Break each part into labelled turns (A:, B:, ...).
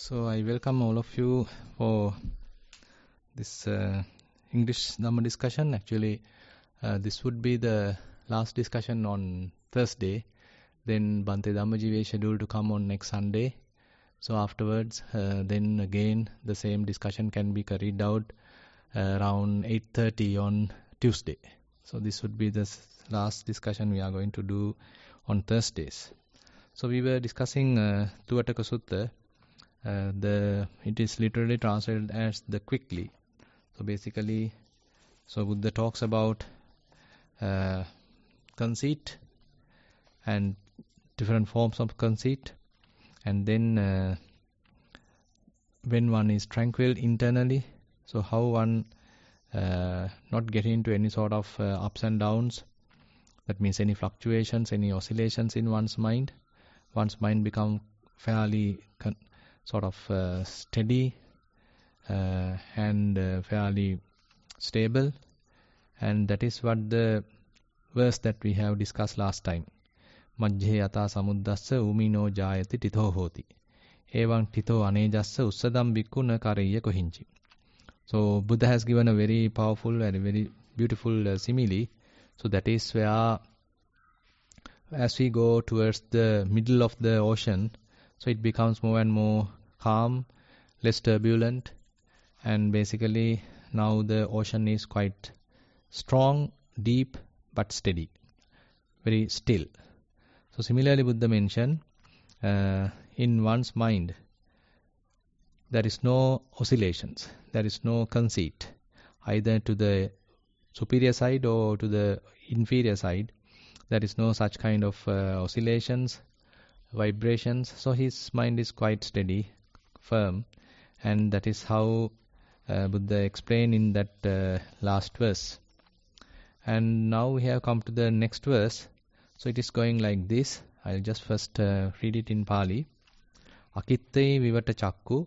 A: So I welcome all of you for this English Dhamma discussion. Actually, this would be the last discussion on Thursday. Then Bhante Dhammajiva is scheduled to come on next Sunday. So afterwards, then again the same discussion can be carried out around 8:30 on Tuesday. So this would be the last discussion we are going to do on Thursdays. So we were discussing Tuvataka Sutta. It is literally translated as the quickly. So basically, Buddha talks about conceit and different forms of conceit, and then when one is tranquil internally, so how one not get into any sort of ups and downs. That means any fluctuations, any oscillations in one's mind. One's mind become fairly steady and fairly stable, and that is what the verse that we have discussed last time. Majjhe yata samuddassa umino jayati titho hoti evañ titho anejassa ussadam bhikkhu na kareyya kohinchi. So Buddha has given a very powerful and very beautiful simile. So that is where, as we go towards the middle of the ocean, so it becomes more and more calm, less turbulent, and basically now the ocean is quite strong, deep, but steady, very still. So similarly Buddha mentioned, in one's mind there is no oscillations, there is no conceit, either to the superior side or to the inferior side. There is no such kind of oscillations, vibrations. So his mind is quite steady, firm, and that is how Buddha explained in that last verse. And now we have come to the next verse. So it is going like this. I'll just first read it in Pali. Akitte vivata chakku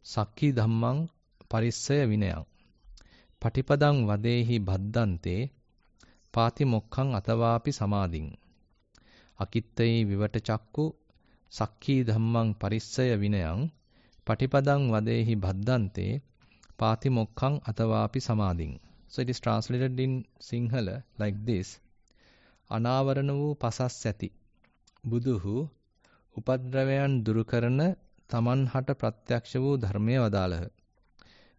A: sakki dhammang parissaya vinayang patipadang vadehi bhaddante pati mokkang atavapi samading. Akitte vivata chakku sakki dhammang parissaya vinayang patipadang vadehi bhaddante pati mokkang atavapi samading. So it is translated in Sinhala like this. Anavarana වූ පසස් ඇති බුදුහු උපද්‍රවයන් දුරු කරන තමන් හට ප්‍රත්‍යක්ෂ වූ ධර්මය වදාළහ.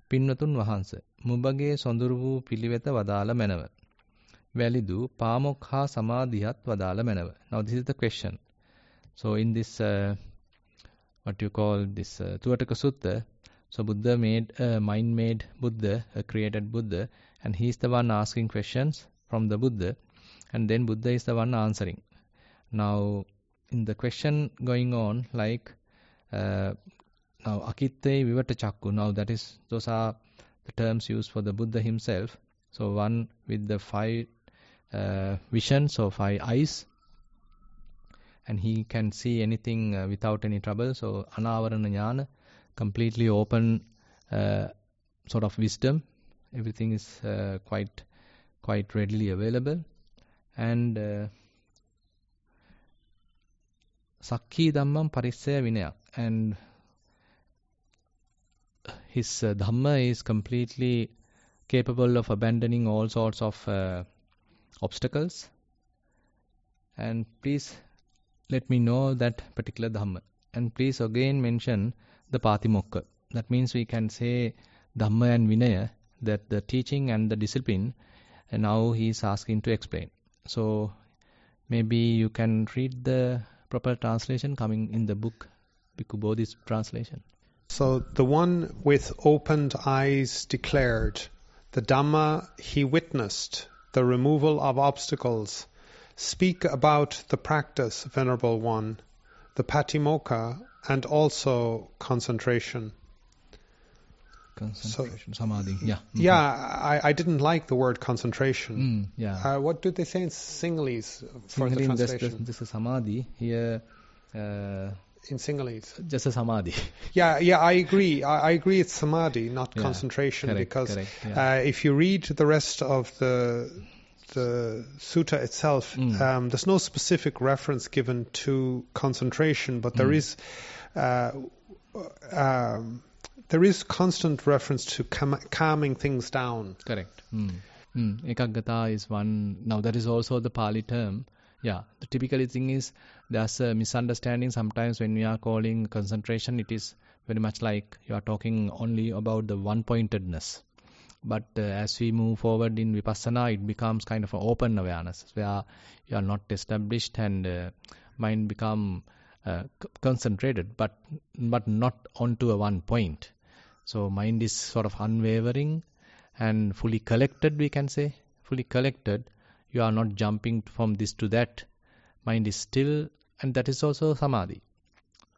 A: පින්වතුන් වහන්ස මුබගේ සොඳුරු වූ පිළිවෙත වදාළ මැනව. වැලිදු පාමොක් හා සමාධියත් වදාළ මැනව. Now this is the question. So in this what you call this Tuvataka Sutta, so Buddha made a mind-made Buddha, a created Buddha, and he is the one asking questions from the Buddha, and then Buddha is the one answering. Now in the question going on, like now akitte vivata chakku, now those are the terms used for the Buddha himself. So one with the 5 visions, so 5 eyes, and he can see anything without any trouble. So anavarana jnana, completely open sort of wisdom. Everything is quite readily available. And sakki dhammam parissaya vinaya, and his Dhamma is completely capable of abandoning all sorts of obstacles. And please let me know that particular Dhamma. And please again mention the Patimokka. That means we can say Dhamma and Vinaya, that the teaching and the discipline, and now he is asking to explain. So maybe you can read the proper translation coming in the book, Bhikkhu Bodhi's translation.
B: So the one with opened eyes declared, the Dhamma he witnessed, the removal of obstacles. Speak about the practice, Venerable One, the Patimokkha, and also concentration.
A: Concentration, samadhi. Yeah. Mm-hmm.
B: Yeah, I didn't like the word concentration.
A: Yeah.
B: What do they say in Sinhalese for the translation?
A: This is samadhi. Here,
B: in Sinhalese,
A: just a samadhi.
B: Yeah, I agree. I agree it's samadhi, not concentration.
A: Correct,
B: because
A: correct,
B: if you read the rest of the sutta itself, there's no specific reference given to concentration, but there is there is constant reference to calming things down.
A: Correct. Ekaggata is one. Now that is also the Pali term. Yeah, the typical thing is there's a misunderstanding sometimes when we are calling concentration. It is very much like you are talking only about the one-pointedness. But as we move forward in Vipassana, it becomes kind of an open awareness where you are not established and mind become concentrated, but not onto a one point. So mind is sort of unwavering and fully collected, we can say. Fully collected. You are not jumping from this to that. Mind is still, and that is also samadhi.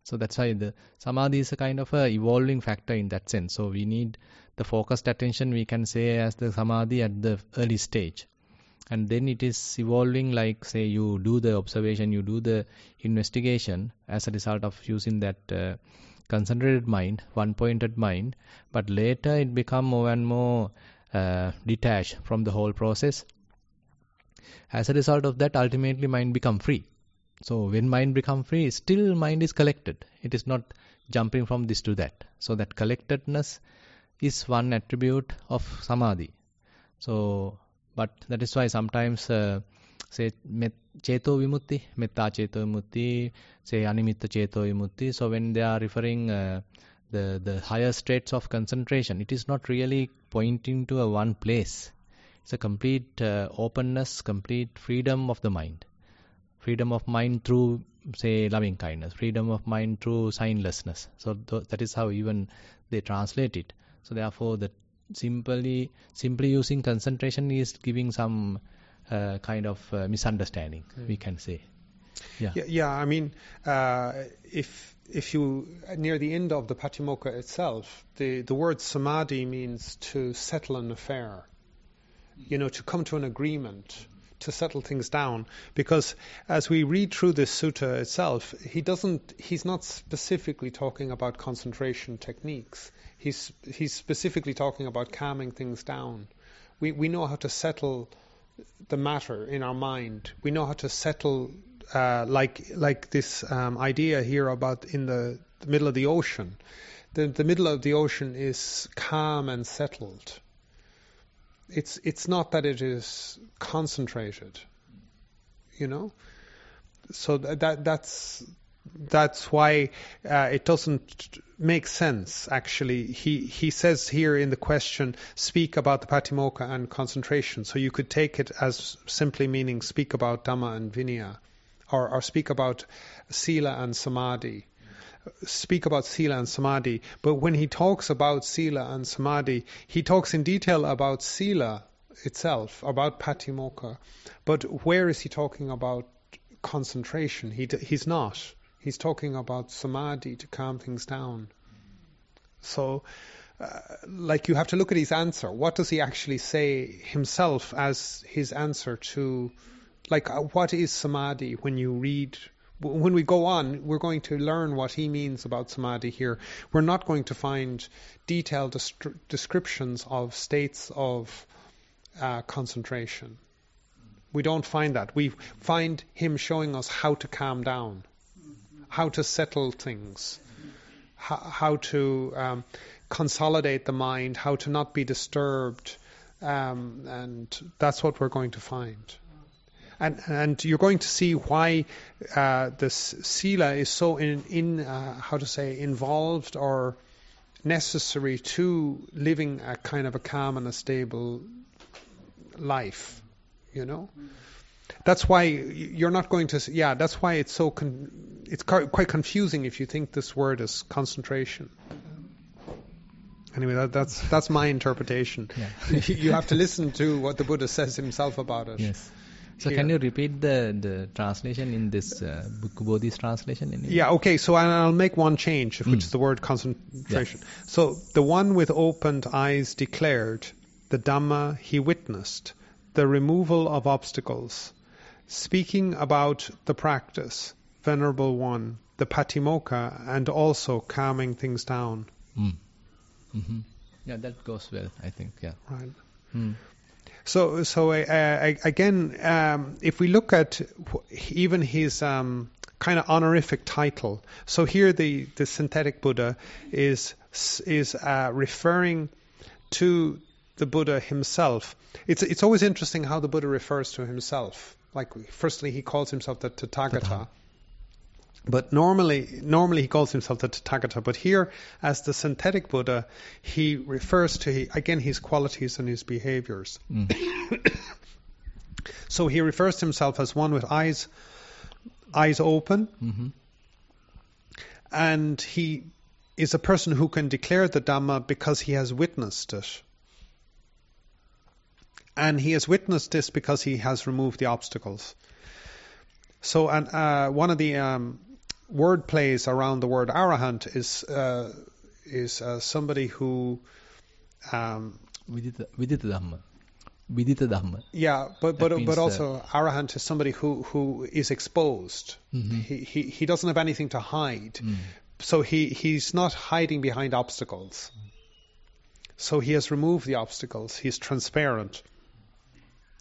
A: So that's why the samadhi is a kind of a evolving factor in that sense. So we need the focused attention, we can say, as the samadhi at the early stage. And then it is evolving, like say you do the observation, you do the investigation as a result of using that concentrated mind, one-pointed mind. But later it becomes more and more detached from the whole process. As a result of that, ultimately mind become free. So when mind become free, still mind is collected. It is not jumping from this to that. So that collectedness is one attribute of samadhi. So, but that is why sometimes say cheto vimutti, metta cheto vimutti, say animitta cheto vimutti. So when they are referring the higher states of concentration, it is not really pointing to a one place. It's a complete openness, complete freedom of the mind. Freedom of mind through, say, loving kindness. Freedom of mind through signlessness. So that is how even they translate it. So therefore, the simply using concentration is giving some kind of misunderstanding, we can say.
B: Yeah. I mean, if you near the end of the Patimokkha itself, the word samadhi means to settle an affair. To come to an agreement, to settle things down. Because as we read through this sutta itself, he's not specifically talking about concentration techniques. He's specifically talking about calming things down. We know how to settle the matter in our mind. We know how to settle, like this idea here about in the middle of the ocean. The middle of the ocean is calm and settled. It's not that it is concentrated, So that's why it doesn't make sense. Actually, he says here in the question, speak about the Patimokkha and concentration. So you could take it as simply meaning speak about Dhamma and Vinaya, or speak about Sila and Samadhi. Speak about Sila and Samadhi, but when he talks about Sila and Samadhi, he talks in detail about Sila itself, about Patimokkha. But where is he talking about concentration? He's not. He's talking about Samadhi to calm things down. So, you have to look at his answer. What does he actually say himself as his answer to, what is Samadhi when you read? When we go on, we're going to learn what he means about samadhi here. We're not going to find detailed descriptions of states of concentration. We don't find that. We find him showing us how to calm down, how to settle things, how to consolidate the mind, how to not be disturbed, and that's what we're going to find. And you're going to see why this sila is so involved or necessary to living a kind of a calm and a stable life. That's why you're not going to. That's why it's so. It's quite confusing if you think this word is concentration. Anyway, that's my interpretation. Yeah. You have to listen to what the Buddha says himself about it.
A: Yes. So can you repeat the translation in this Bhikkhu Bodhi's translation?
B: Okay. So I'll make one change, which is the word concentration. Yeah. So the one with opened eyes declared, the Dhamma he witnessed, the removal of obstacles, speaking about the practice, Venerable One, the Patimokkha, and also calming things down.
A: Mm-hmm. Yeah, that goes well, I think. Yeah.
B: Right. So again, if we look at even his kind of honorific title. So here the synthetic Buddha is referring to the Buddha himself. It's always interesting how the Buddha refers to himself. Like, firstly, he calls himself the Tathagata. But normally he calls himself the Tathagata. But here, as the synthetic Buddha, he refers to, again, his qualities and his behaviors. So he refers to himself as one with eyes open.
A: Mm-hmm.
B: And he is a person who can declare the Dhamma because he has witnessed it. And he has witnessed this because he has removed the obstacles. So, and one of the word plays around the word arahant is somebody who
A: Vidita Dhamma.
B: Yeah, but also arahant is somebody who is exposed.
A: Mm-hmm.
B: He doesn't have anything to hide. So he's not hiding behind obstacles. So he has removed the obstacles. He's transparent.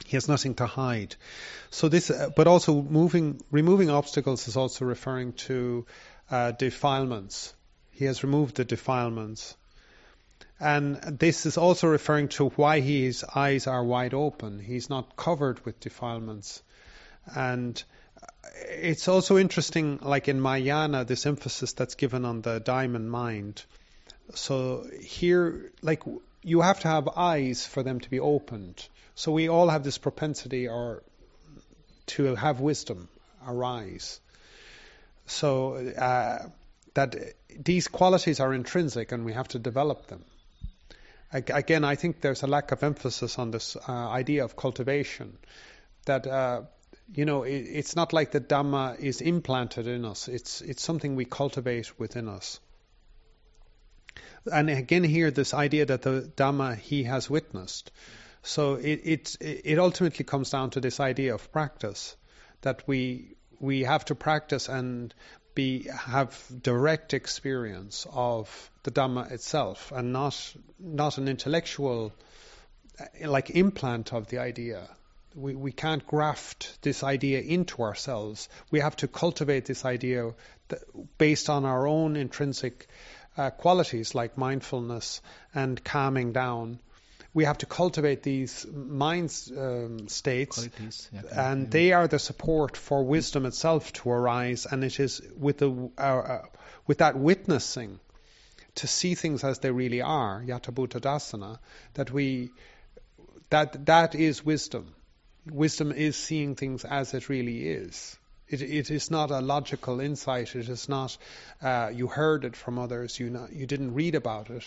B: He has nothing to hide. So this, but also removing obstacles is also referring to defilements. He has removed the defilements. And this is also referring to why his eyes are wide open. He's not covered with defilements. And it's also interesting, like in Mahayana, this emphasis that's given on the diamond mind. So here, like, you have to have eyes for them to be opened. So we all have this propensity to have wisdom arise. So that these qualities are intrinsic and we have to develop them. Again, I think there's a lack of emphasis on this idea of cultivation. That it's not like the Dhamma is implanted in us. It's something we cultivate within us. And again, here this idea that the Dhamma he has witnessed. So it ultimately comes down to this idea of practice, that we have to practice and have direct experience of the Dhamma itself, and not an intellectual like implant of the idea. We can't graft this idea into ourselves. We have to cultivate this idea based on our own intrinsic qualities like mindfulness and calming down. We have to cultivate these mind states, and they are the support for wisdom itself to arise. And it is with that witnessing to see things as they really are, yata bhuta dasana, that is wisdom. Wisdom is seeing things as it really is. It is not a logical insight. It is not you heard it from others. You didn't read about it.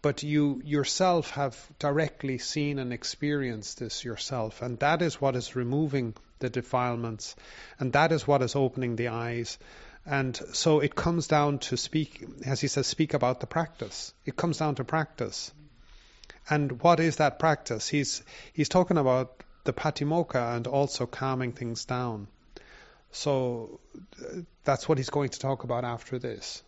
B: But you yourself have directly seen and experienced this yourself. And that is what is removing the defilements. And that is what is opening the eyes. And so it comes down to speak, as he says, speak about the practice. It comes down to practice. And what is that practice? He's talking about the patimokkha and also calming things down. So that's what he's going to talk about after this,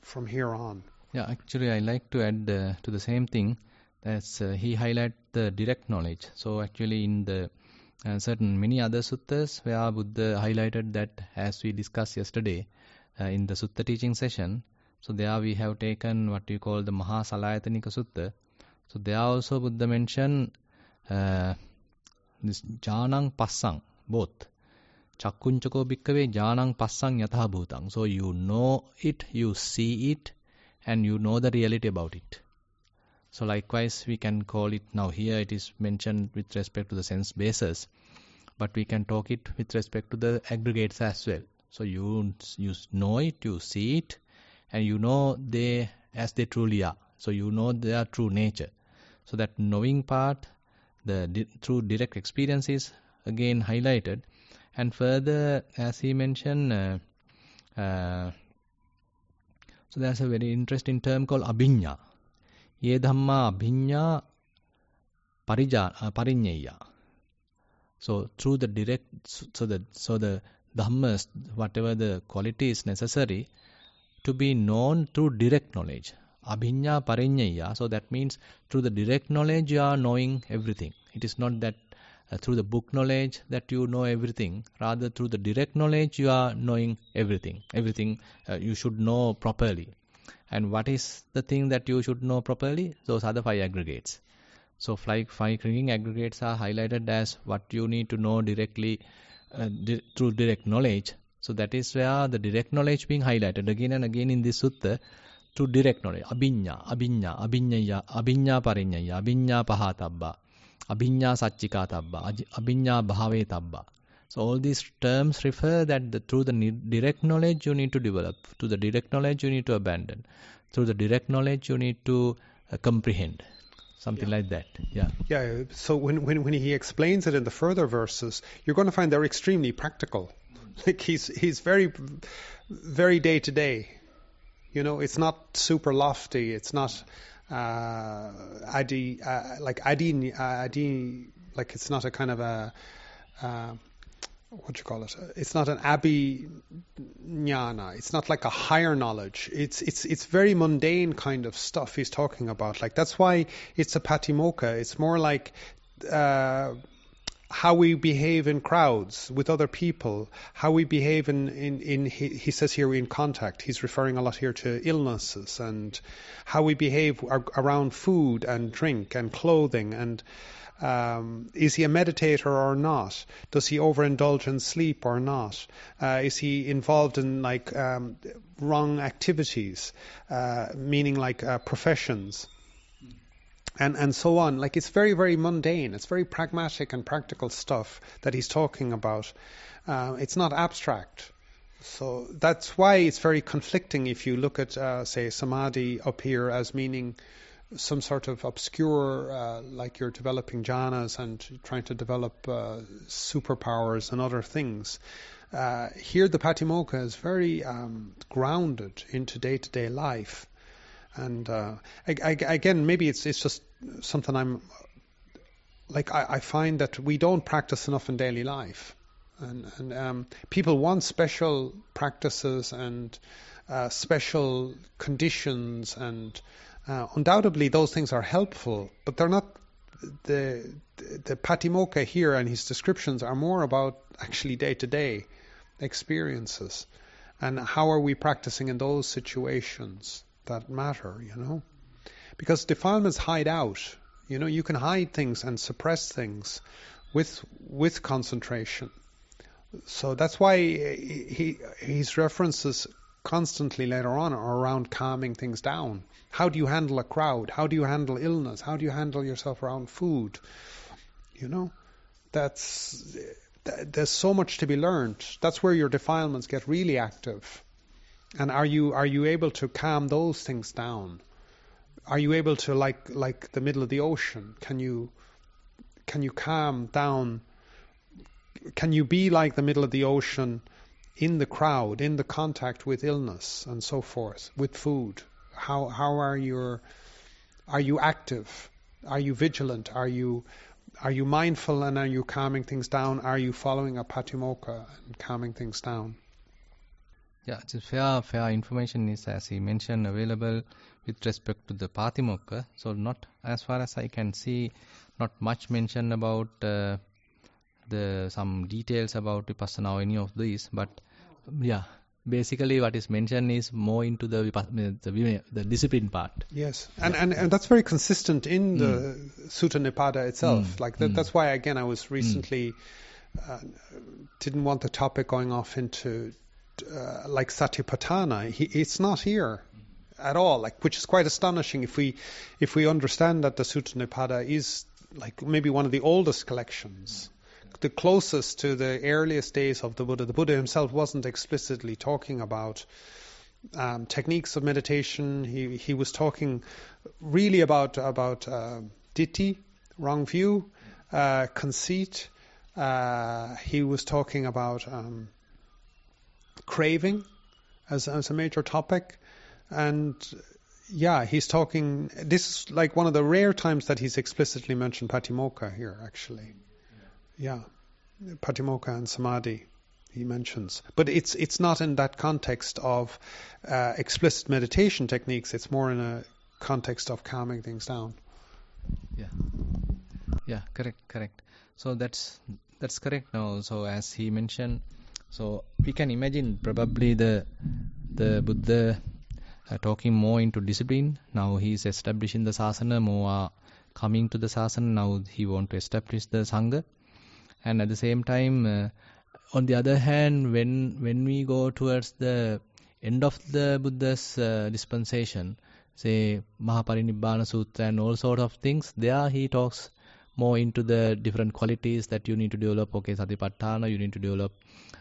B: from here on.
A: Yeah, actually I like to add to the same thing. That's he highlight the direct knowledge. So actually in the certain many other suttas where Buddha highlighted that, as we discussed yesterday in the sutta teaching session. So there we have taken what we call the Maha Salayatanika Sutta. So there also Buddha mentioned this Jnanang Passang, both. Chakkunchako bhikkave Jnanang Passang yatha bhutang. So you know it, you see it, and you know the reality about it. So likewise we can call it, now here it is mentioned with respect to the sense bases, but we can talk it with respect to the aggregates as well. So you know it, you see it, and you know they as they truly are. So you know their true nature. So that knowing part, through direct experience is again highlighted. And further, as he mentioned, so there's a very interesting term called abhiññā. Ye dhamma abhiññā pariññeya. So through the direct, so the dhammas, whatever the quality is necessary to be known through direct knowledge. Abhiññā pariññeya. So that means through the direct knowledge you are knowing everything. It is not that through the book knowledge that you know everything. Rather, through the direct knowledge, you are knowing everything. Everything you should know properly. And what is the thing that you should know properly? Those are the 5 aggregates. So 5 ringing aggregates are highlighted as what you need to know directly through direct knowledge. So that is where the direct knowledge being highlighted again and again in this sutta, through direct knowledge. Abhinya, abhinya, abhinyaya, abhinya parinyaya, abhinya pahatabba, abhinya satchikatabba, abhinya bhavetabba. So all these terms refer that through the direct knowledge you need to develop, through the direct knowledge you need to abandon, through the direct knowledge you need to comprehend, something like that.
B: Yeah. So when he explains it in the further verses, you're going to find they're extremely practical. Like he's very, very day to day. You know, it's not super lofty. It's not like it's not a kind of a what do you call it? It's not an abhinyana. It's not like a higher knowledge. It's very mundane kind of stuff he's talking about. Like that's why it's a patimokkha. It's more like how we behave in crowds with other people, how we behave in he says here in contact. He's referring a lot here to illnesses and how we behave around food and drink and clothing and is he a meditator or not? Does he overindulge in sleep or not? Is he involved in like wrong activities, meaning like professions? And so on. Like it's very, very mundane. It's very pragmatic and practical stuff that he's talking about. It's not abstract. So that's why it's very conflicting if you look at, say, samadhi up here as meaning some sort of obscure, like you're developing jhanas and trying to develop superpowers and other things. Here the patimokkha is very grounded into day-to-day life. And again, maybe it's just something I find that we don't practice enough in daily life, and people want special practices and special conditions, and undoubtedly those things are helpful, but they're not. The patimokkha here and his descriptions are more about actually day-to-day experiences, and how are we practicing in those situations that matter, you know, because defilements hide out. You know, you can hide things and suppress things with concentration. So that's why his references constantly later on are around calming things down. How do you handle a crowd? How do you handle illness? How do you handle yourself around food? You know, there's so much to be learned. That's where your defilements get really active. And are you able to calm those things down? Are you able to like the middle of the ocean? Can you calm down? Can you be like the middle of the ocean in the crowd, in the contact with illness and so forth, with food? How are you active? Are you vigilant? Are you mindful and are you calming things down? Are you following a patimokkha and calming things down?
A: Yeah, it's fair information is, as he mentioned, available with respect to the patimokkha. So not, as far as I can see, not much mention about some details about vipassana or any of these. But yeah, basically what is mentioned is more into the discipline part.
B: Yes, and that's very consistent in the Sutta Nipada itself. That's why again I was recently didn't want the topic going off into like Satipatthana. It's not here at all, like, which is quite astonishing if we understand that the Sutta Nipada is like maybe one of the oldest collections, the closest to the earliest days of the Buddha. The Buddha himself wasn't explicitly talking about techniques of meditation. He was talking really about ditthi, wrong view, conceit. He was talking about craving as a major topic, and yeah, he's talking. This is like one of the rare times that he's explicitly mentioned patimokkha here, actually. Yeah, patimokkha and samadhi he mentions, but it's not in that context of explicit meditation techniques. It's more in a context of calming things down.
A: Yeah, correct. So that's correct now. So as he mentioned, so we can imagine probably the Buddha talking more into discipline. Now he is establishing the sasana, more are coming to the sasana. Now he want to establish the sangha, and at the same time, on the other hand, when we go towards the end of the Buddha's dispensation, say Mahaparinibbana Sutra and all sort of things, there he talks more into the different qualities that you need to develop. Okay, Satipatthana, you need to develop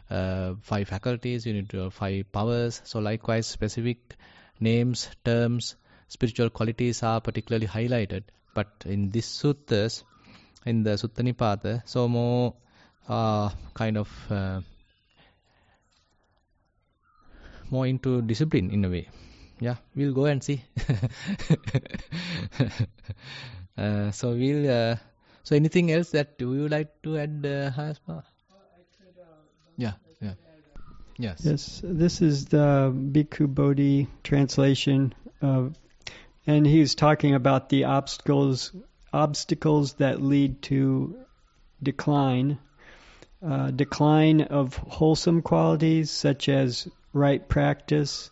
A: 5 faculties, you need to develop 5 powers. So likewise, specific names, terms, spiritual qualities are particularly highlighted. But in this suttas, in the Sutta Nipata, so more kind of more into discipline in a way. Yeah, we'll go and see. So we'll. So anything else that you would like to add, Hasma? Yeah. Yes.
C: Yes, this is the Bhikkhu Bodhi translation, and he's talking about the obstacles that lead to decline of wholesome qualities such as right practice,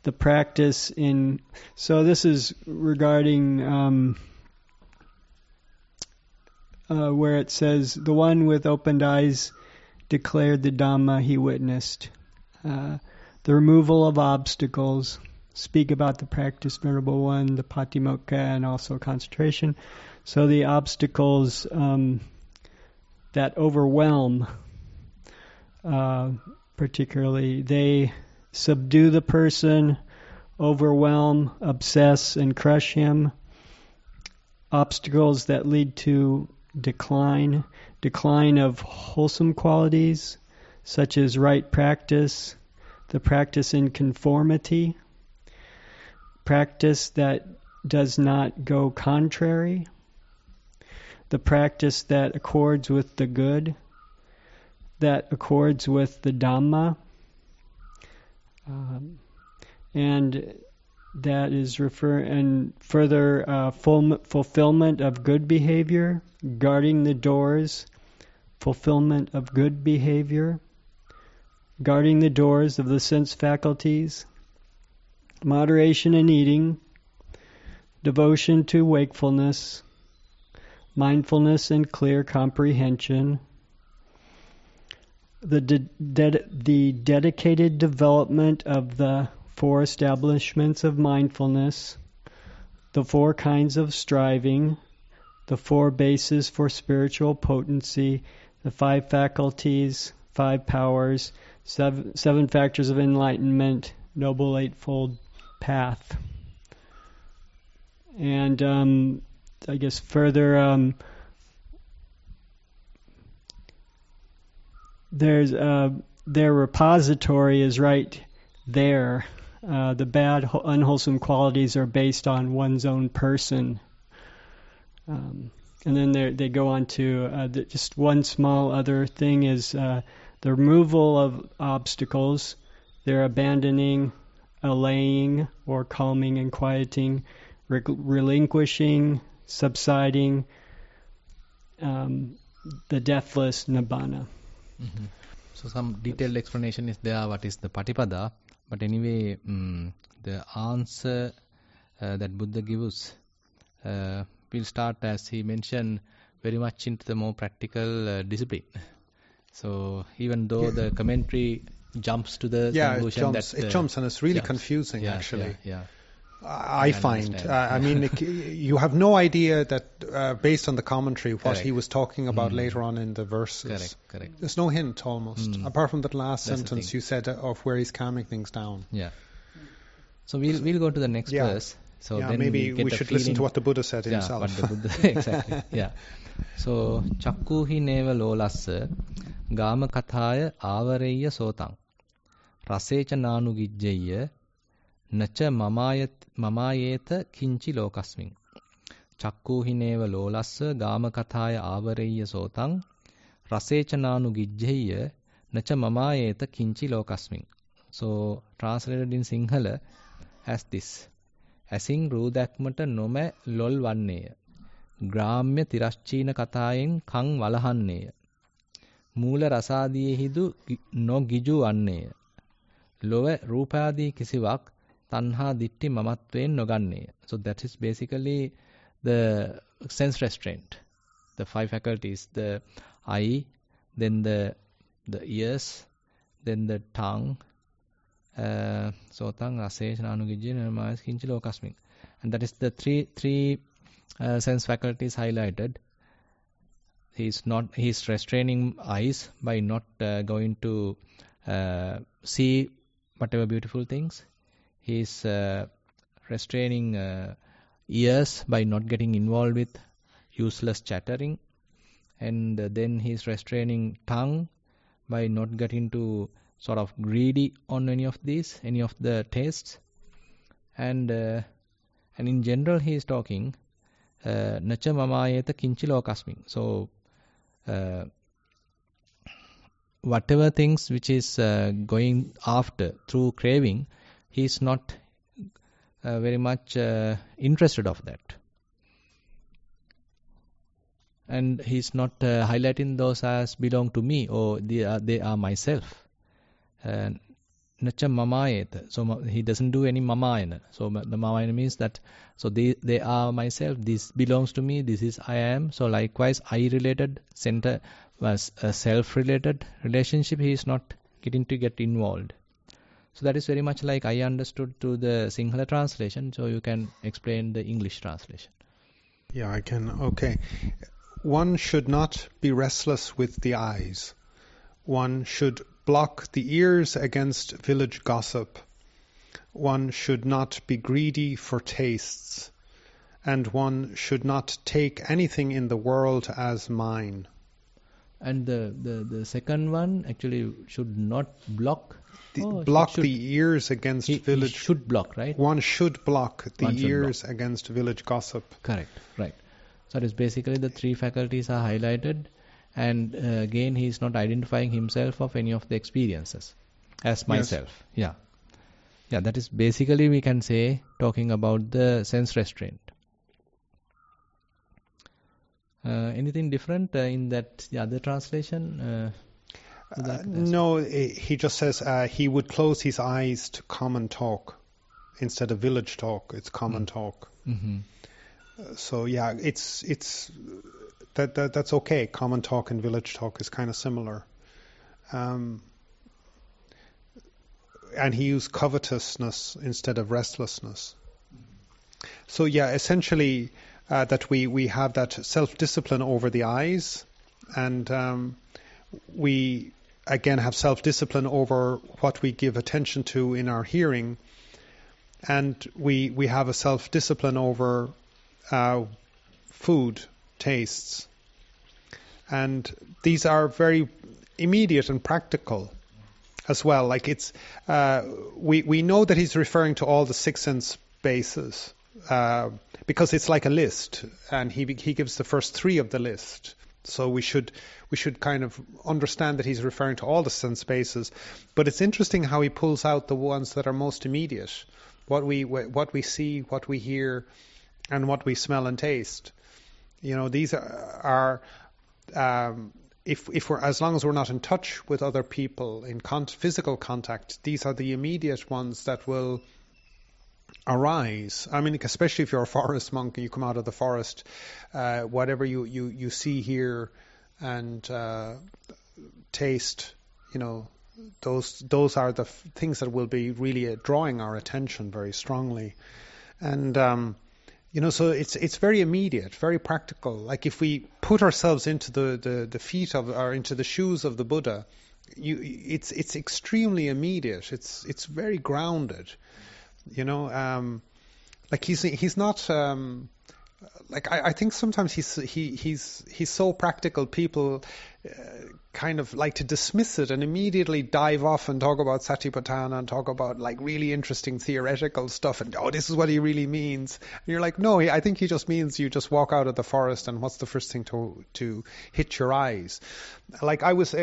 C: the practice in. So this is regarding where it says, the one with opened eyes declared the Dhamma he witnessed. The removal of obstacles, speak about the practice, Venerable One, the Patimokkha, and also concentration. So the obstacles that overwhelm, particularly, they subdue the person, overwhelm, obsess, and crush him. Obstacles that lead to decline of wholesome qualities, such as right practice, the practice in conformity, practice that does not go contrary, the practice that accords with the good, that accords with the Dhamma, and that is further fulfillment of good behavior, guarding the doors, fulfillment of good behavior, guarding the doors of the sense faculties, moderation in eating, devotion to wakefulness, mindfulness and clear comprehension, the dedicated development of the 4 establishments of mindfulness, the 4 kinds of striving, the 4 bases for spiritual potency, the 5 faculties, 5 powers, 7 factors of enlightenment, Noble Eightfold Path. And I guess further, their repository is right there. The bad, unwholesome qualities are based on one's own person. And then they go on to just one small other thing is the removal of obstacles. They're abandoning, allaying, or calming and quieting, relinquishing, subsiding, the deathless nibbana.
A: Mm-hmm. So some detailed explanation is there, what is the Patipada. But anyway, the answer that Buddha gives will start, as he mentioned, very much into the more practical discipline. So even though the commentary jumps to the conclusion
B: it jumps and it's really confusing actually.
A: Yeah.
B: I find. I mean, you have no idea that based on the commentary what he was talking about later on in the verses.
A: Correct.
B: There's no hint almost, apart from that last sentence you said of where he's calming things down.
A: Yeah. So we'll go to the next verse. So then
B: maybe we should listen to what the Buddha said himself.
A: What the Buddha, exactly. Yeah. So chakkuhi neva lolassa gama kathaya avareya sotang rasecha nanu gijjaya nacha mamayeta kinchi lokasmin. Chakkuhi neva lolassa gama kathaya avareya sotang rasecha nanu gijjaya nacha mamayeta kinchi lokasmin. So translated in Sinhala as this. ඇසින් රූ දැක්මට නොමැ ලොල් වන්නේය. ග්‍රාම්‍ය තිරශ්චීන කතායෙන් කං වලහන්නේය. මූල රසාදියෙහිදු නොගිජු වන්නේය. ලොව රූපාදී කිසිවක් තණ්හා දිට්ඨි මමත්වයෙන් නොගන්නේය. So that is basically the sense restraint. The five faculties, the eye, then the ears, then the tongue, sotang rasena anugijjena manas kinchi lokasmin. And that is the three sense faculties highlighted. He's restraining eyes by not going to see whatever beautiful things. He's restraining ears by not getting involved with useless chattering. And then he's restraining tongue by not getting to sort of greedy on any of the tastes. And in general he is talking nacha mamayeta kinchi lokasmin. So whatever things which is going after through craving, he is not very much interested of that. And he's not highlighting those as belong to me or they are myself. Nacha mamayeta. So he doesn't do any mamayana. So the mamayana means that so they are myself. This belongs to me. This is I am. So likewise, I-related center was a self-related relationship. He is not getting to get involved. So that is very much like I understood to the Sinhala translation. So you can explain the English translation.
B: Yeah, I can. Okay. One should not be restless with the eyes. One should block the ears against village gossip. One should not be greedy for tastes. And one should not take anything in the world as mine.
A: And the second one actually should not block.
B: Block the ears against village.
A: He should block, right?
B: One should block the ears against village gossip.
A: Correct, right. So it is basically the three faculties are highlighted, and again he is not identifying himself of any of the experiences as myself. Yes. Yeah, that is basically we can say talking about the sense restraint. Anything different in that the other translation?
B: No, he just says he would close his eyes to common talk instead of village talk. It's common talk.
A: Mm-hmm.
B: So yeah, it's that's okay. Common talk and village talk is kind of similar. And he used covetousness instead of restlessness. So yeah, essentially that we have that self-discipline over the eyes, and we again have self-discipline over what we give attention to in our hearing, and we have a self-discipline over food tastes, and these are very immediate and practical as well. Like it's we know that he's referring to all the six sense bases because it's like a list, and he gives the first three of the list. So we should kind of understand that he's referring to all the sense bases, but it's interesting how he pulls out the ones that are most immediate, what we see, what we hear, and what we smell and taste. You know, these are if we're, as long as we're not in touch with other people in physical contact, these are the immediate ones that will arise. I mean, especially if you're a forest monk and you come out of the forest, whatever you see, hear, and taste, you know, those are the things that will be really drawing our attention very strongly. And you know, so it's very immediate, very practical. Like if we put ourselves into the feet of, or into the shoes of the Buddha, it's extremely immediate. It's very grounded. You know, like he's not like I think sometimes he's so practical. People kind of like to dismiss it and immediately dive off and talk about Satipatthana and talk about like really interesting theoretical stuff, and this is what he really means. And you're like, no, I think he just means you just walk out of the forest and what's the first thing to hit your eyes. Like I was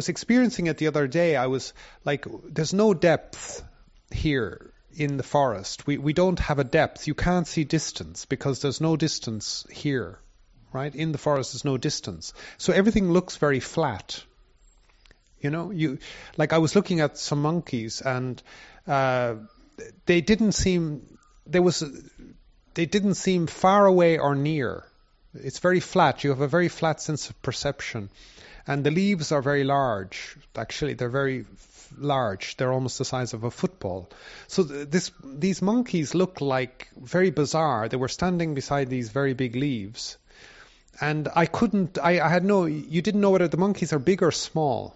B: experiencing it the other day. I was like, there's no depth here. in the forest. We don't have a depth. You can't see distance because there's no distance here, right? In the forest there's no distance. So everything looks very flat. Like I was looking at some monkeys and they didn't seem far away or near. It's very flat. You have a very flat sense of perception. And the leaves are very large. Actually, they're very large. They're almost the size of a football. So these monkeys look like very bizarre. They were standing beside these very big leaves. And you didn't know whether the monkeys are big or small.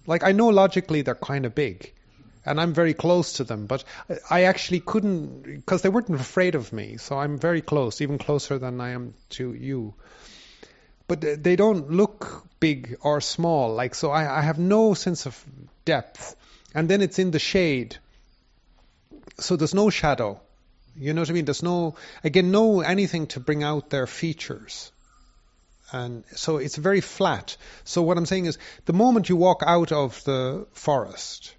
B: Like, I know logically they're kind of big. And I'm very close to them. But I actually couldn't, because they weren't afraid of me. So I'm very close, even closer than I am to you. But they don't look big or small. Like, so I have no sense of depth. And then it's in the shade. So there's no shadow. You know what I mean? There's no anything to bring out their features. And so it's very flat. So what I'm saying is, the moment you walk out of the forest,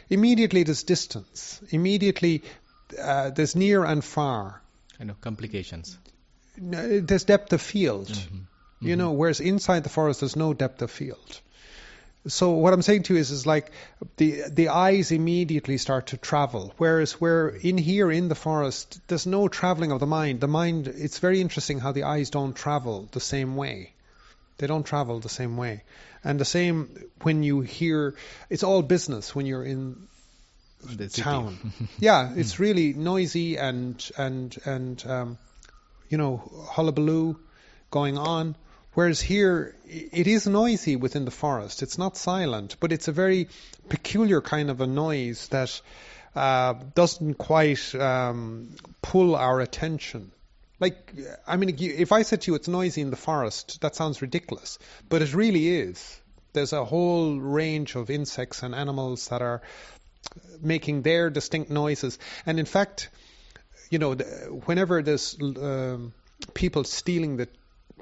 B: immediately there's distance. Immediately there's near and far.
A: Kind of complications.
B: There's depth of field.
A: Mm-hmm.
B: Whereas inside the forest there's no depth of field. So what I'm saying to you is like the eyes immediately start to travel, whereas where in the forest there's no traveling of the mind. The mind, it's very interesting how the eyes don't travel the same way. They don't travel the same way. And the same when you hear, it's all business when you're in
A: the
B: town. Yeah, it's really noisy and hullabaloo going on. Whereas here, it is noisy within the forest. It's not silent, but it's a very peculiar kind of a noise that doesn't quite pull our attention. Like, I mean, if I said to you it's noisy in the forest, that sounds ridiculous. But it really is. There's a whole range of insects and animals that are making their distinct noises. And in fact, whenever there's people stealing the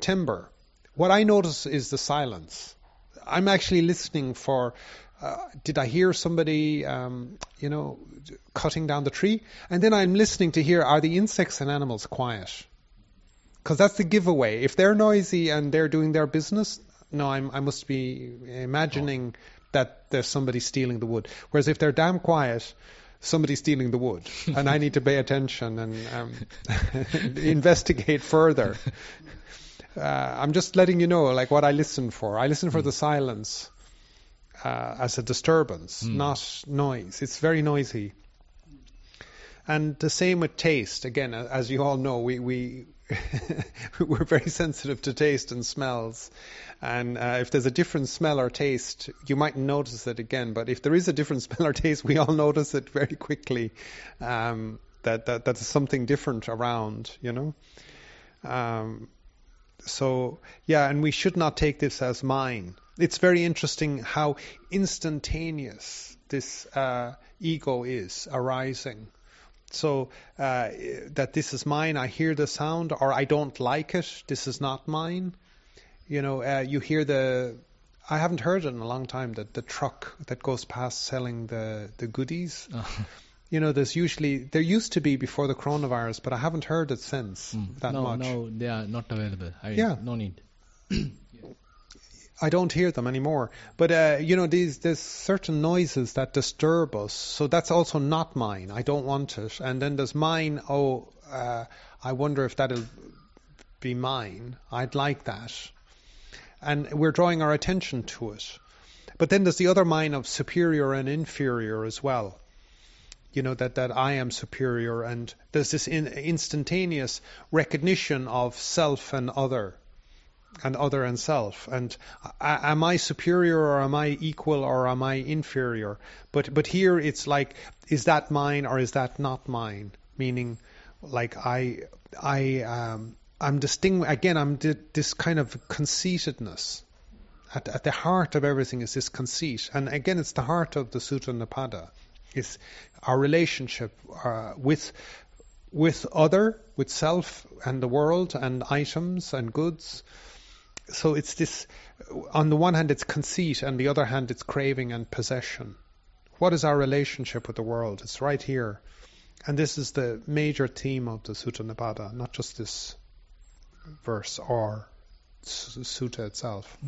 B: timber, what I notice is the silence. I'm actually listening for, did I hear somebody, cutting down the tree? And then I'm listening to hear, are the insects and animals quiet? Because that's the giveaway. If they're noisy and they're doing their business, no, I must be imagining that there's somebody stealing the wood. Whereas if they're damn quiet, somebody's stealing the wood. And I need to pay attention and investigate further. I'm just letting you know, like, what I listen for. I listen for the silence as a disturbance, not noise. It's very noisy. And the same with taste. Again, as you all know, we're very sensitive to taste and smells. And if there's a different smell or taste, you might notice it again. But if there is a different smell or taste, we all notice it very quickly. That there's something different around, So, yeah, and we should not take this as mine. It's very interesting how instantaneous this ego is arising. So, that this is mine, I hear the sound, or I don't like it, this is not mine. You hear I haven't heard it in a long time, the truck that goes past selling the goodies. There used to be before the coronavirus, but I haven't heard it since much.
A: No, they are not available. No need.
B: I don't hear them anymore. But, there's certain noises that disturb us. So that's also not mine. I don't want it. And then there's mine. I wonder if that'll be mine. I'd like that. And we're drawing our attention to it. But then there's the other mine of superior and inferior as well. That I am superior, and there's this instantaneous recognition of self and other and self. And am I superior, or am I equal, or am I inferior? But here it's like, is that mine or is that not mine? Meaning, like I'm distinct again. I'm this kind of conceitedness. At the heart of everything is this conceit, and again, it's the heart of the Sutta Nippada. Is our relationship with other, with self and the world and items and goods. So it's this, on the one hand it's conceit, and the other hand it's craving and possession, What is our relationship with the world? It's right here. And this is the major theme of the Sutta Nipada, not just this verse or sutta itself.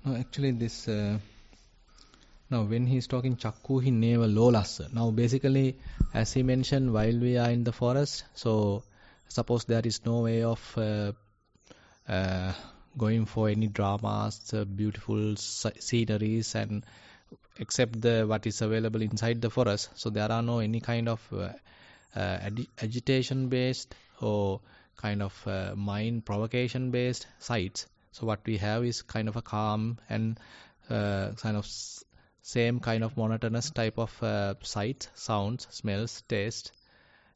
A: No, actually this now when he's talking chakkuhi neva lolassa, now basically as he mentioned, while we are in the forest, so suppose there is no way of going for any dramas, beautiful sceneries, and except what is available inside the forest, so there are no any kind of agitation based or kind of mind provocation based sights. So what we have is kind of a calm and kind of same kind of monotonous type of sights, sounds, smells, taste.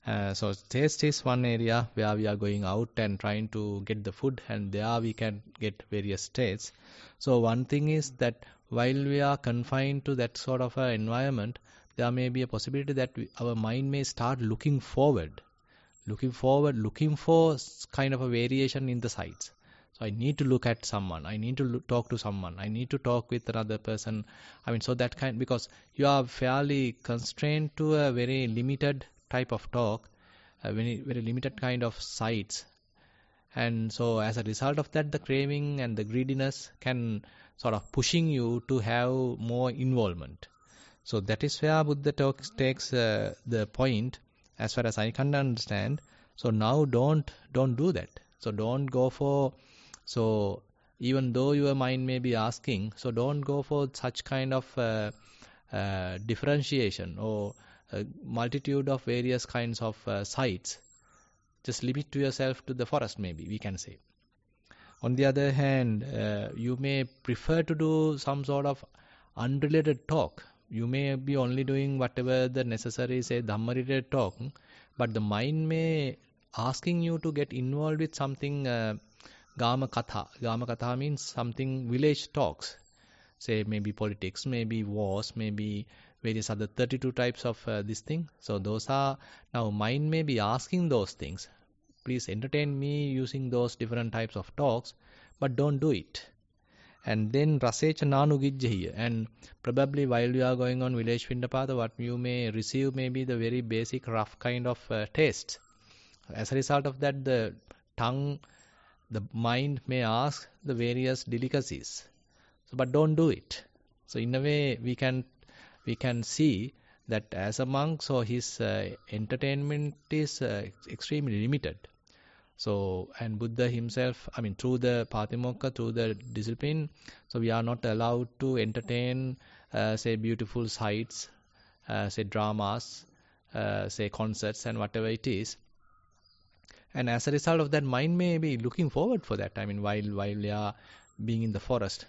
A: So taste is one area where we are going out and trying to get the food, and there we can get various tastes. So one thing is that while we are confined to that sort of an environment, there may be a possibility that our mind may start looking for kind of a variation in the sights. So I need to look at someone, I need to talk to someone, I need to talk with another person. I mean, so that kind, because you are fairly constrained to a very limited type of talk, a very, very limited kind of sights. And so as a result of that, the craving and the greediness can sort of pushing you to have more involvement. So that is where Buddha takes the point, as far as I can understand. So now don't do that. So don't go for, so even though your mind may be asking, so don't go for such kind of differentiation or a multitude of various kinds of sights. Just limit to yourself to the forest, maybe we can say. On the other hand, you may prefer to do some sort of unrelated talk. You may be only doing whatever the necessary, say, Dhamma related talk, but the mind may asking you to get involved with something Gama Katha. Gama Katha means something village talks. Say maybe politics, maybe wars, maybe various other 32 types of this thing. So those are, now mind may be asking those things. Please entertain me using those different types of talks, but don't do it. And then rasecha nanugijjahiya, and probably while you are going on village Pindapata, what you may receive may be the very basic rough kind of taste. As a result of that, the tongue, the mind may ask the various delicacies. So, but don't do it. So in a way, we can see that as a monk, so his entertainment is extremely limited. So, and Buddha himself, I mean, through the Patimokkha, through the discipline, so we are not allowed to entertain, say, beautiful sights, say, dramas, say, concerts and whatever it is. And as a result of that, mind may be looking forward for that. I mean, while we are being in the forest,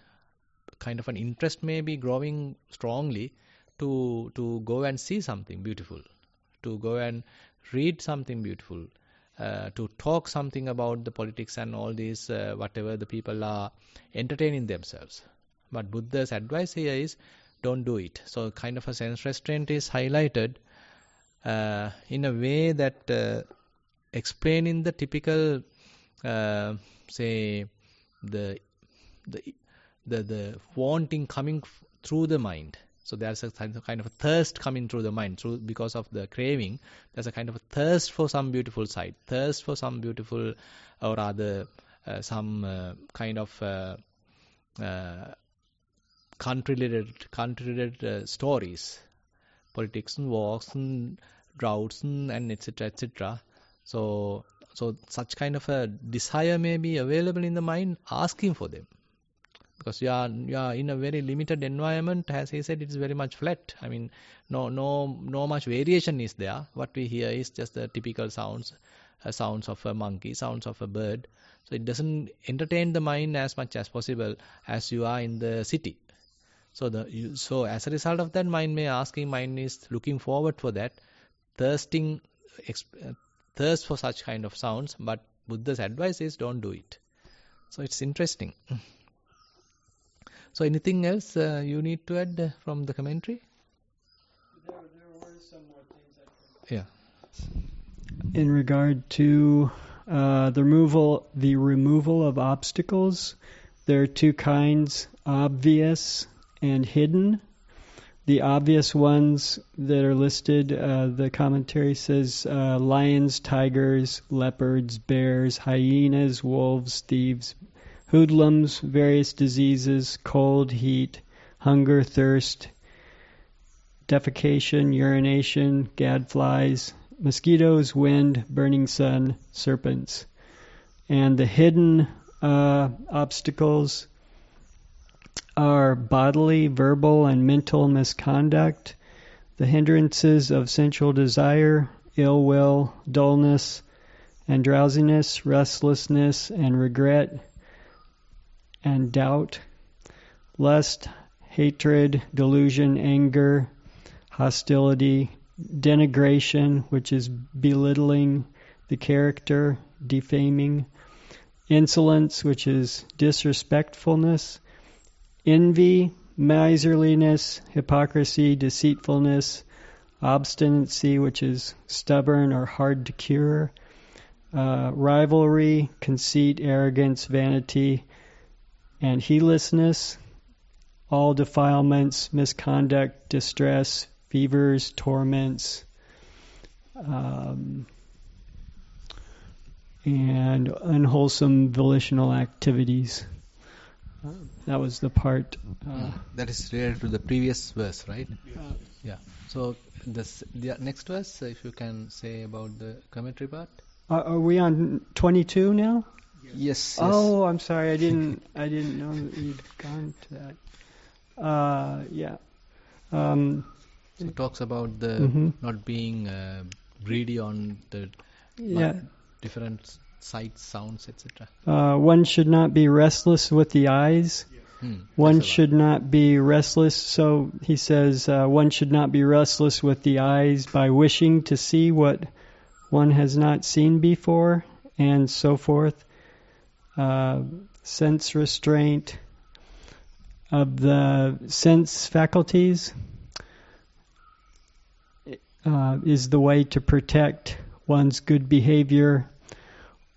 A: kind of an interest may be growing strongly to go and see something beautiful, to go and read something beautiful, to talk something about the politics and all these, whatever the people are entertaining themselves. But Buddha's advice here is, don't do it. So kind of a sense restraint is highlighted in a way that explaining the typical, say, the wanting coming through the mind. So there's a kind of a thirst coming through the mind because of the craving. There's a kind of a thirst for some beautiful sight, thirst for some beautiful, or rather some kind of country-related stories, politics and wars and droughts and etc. etc. So such kind of a desire may be available in the mind, asking for them. Because you are in a very limited environment, as he said, it is very much flat. I mean, no much variation is there. What we hear is just the typical sounds of a monkey, sounds of a bird. So it doesn't entertain the mind as much as possible as you are in the city. So as a result of that, mind is looking forward for that, thirst for such kind of sounds. But Buddha's advice is, don't do it. So it's interesting. So anything else you need to add from the commentary?
C: There were some more things I could...
A: Yeah.
C: In regard to the removal of obstacles, there are two kinds, obvious and hidden. the obvious ones that are listed, the commentary says lions, tigers, leopards, bears, hyenas, wolves, thieves, hoodlums, various diseases, cold, heat, hunger, thirst, defecation, urination, gadflies, mosquitoes, wind, burning sun, serpents. And the hidden obstacles are bodily, verbal, and mental misconduct, the hindrances of sensual desire, ill will, dullness, and drowsiness, restlessness, and regret, and doubt, lust, hatred, delusion, anger, hostility, denigration, which is belittling the character, defaming, insolence, which is disrespectfulness, envy, miserliness, hypocrisy, deceitfulness, obstinacy, which is stubborn or hard to cure, rivalry, conceit, arrogance, vanity, and heedlessness, all defilements, misconduct, distress, fevers, torments, and unwholesome volitional activities. That was the part.
A: That is related to the previous verse, right? Yeah. So the next verse, if you can say about the commentary part.
C: Are we on 22 now?
A: Yes.
C: Oh, I'm sorry. I didn't know that you'd gone to that. Yeah.
A: So it talks about the not being greedy on the different sights, sounds, etc.
C: One should not be restless with the eyes. One should not be restless. So he says one should not be restless with the eyes by wishing to see what one has not seen before, and so forth. Sense restraint of the sense faculties is the way to protect one's good behavior,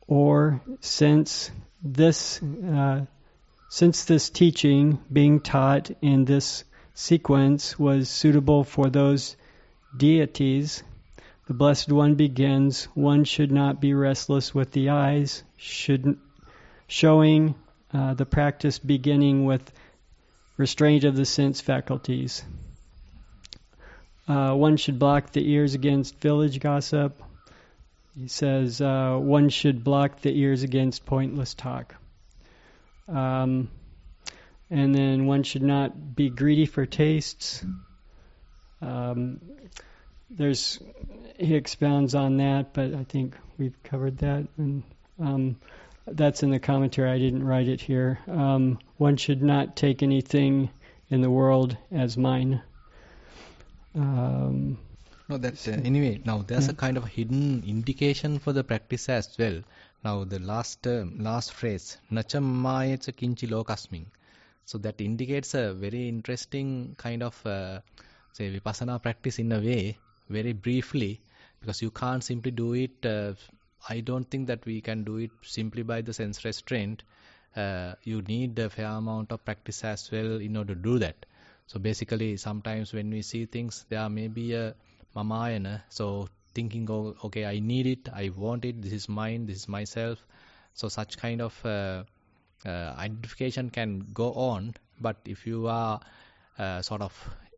C: or since this teaching being taught in this sequence was suitable for those deities, the Blessed One begins, one should not be restless with the eyes, showing the practice beginning with restraint of the sense faculties. One should block the ears against village gossip. He says one should block the ears against pointless talk. And then one should not be greedy for tastes. He expounds on that, but I think we've covered that. And that's in the commentary. I didn't write it here. One should not take anything in the world as mine.
A: Anyway, now there's a kind of hidden indication for the practice as well. Now the last phrase, nacham mayecha kinchi lokasmin. So that indicates a very interesting kind of say vipassana practice in a way, very briefly, because you can't simply do it. I don't think that we can do it simply by the sense restraint. You need a fair amount of practice as well in order to do that. So basically, sometimes when we see things, there may be a mamayana. So thinking, oh, okay, I need it, I want it, this is mine, this is myself. So such kind of identification can go on. But if you are sort of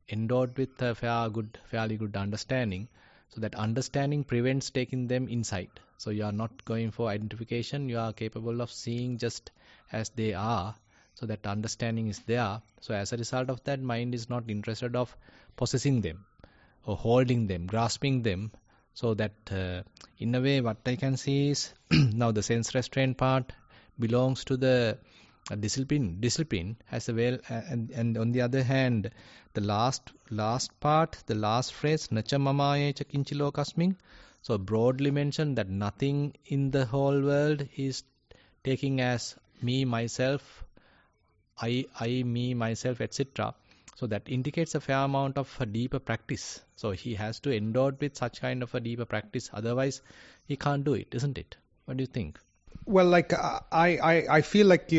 A: endowed with a fairly good understanding, so that understanding prevents taking them inside. So you are not going for identification, you are capable of seeing just as they are. So that understanding is there. So as a result of that, mind is not interested of possessing them or holding them, grasping them. So that in a way what I can see is now the sense restraint part belongs to the discipline as well, and on the other hand, the last part, the last phrase, nacha mamayecha kinchi lokasmin. So broadly mentioned that nothing in the whole world is taking as me, myself, I, me, myself, etc. So that indicates a fair amount of a deeper practice. So he has to endow with such kind of a deeper practice. Otherwise, he can't do it, isn't it? What do you think?
B: Well, like I feel like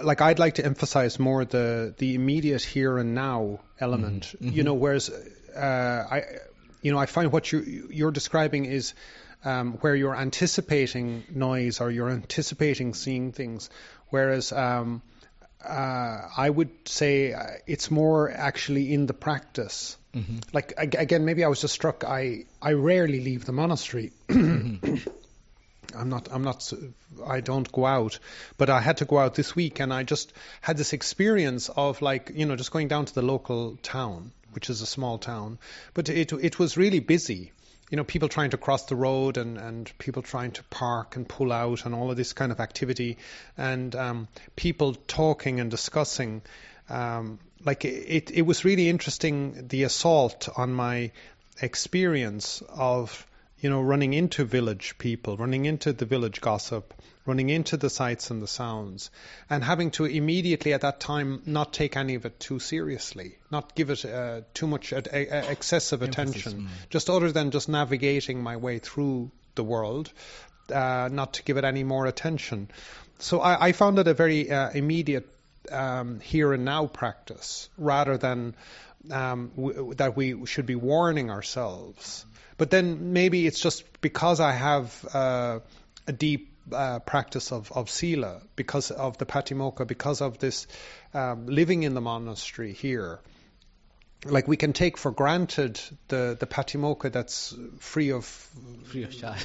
B: like I'd like to emphasize more the immediate here and now element.
A: Mm-hmm.
B: You know, whereas I find what you're describing is where you're anticipating noise or you're anticipating seeing things, whereas I would say it's more actually in the practice.
A: Mm-hmm.
B: Like again, maybe I was just struck. I rarely leave the monastery.
A: Mm-hmm.
B: I don't go out, but I had to go out this week, and I just had this experience of like, just going down to the local town, which is a small town, but it was really busy. People trying to cross the road and people trying to park and pull out and all of this kind of activity, and people talking and discussing. Like it was really interesting, the assault on my experience of running into village people, running into the village gossip, running into the sights and the sounds, and having to immediately at that time not take any of it too seriously, not give it too much excessive attention, just other than just navigating my way through the world, not to give it any more attention. So I found it a very immediate here and now practice, rather than that we should be warning ourselves. But then maybe it's just because I have a deep practice of sila, because of the patimokkha, because of this living in the monastery here. Like we can take for granted the patimokkha that's free of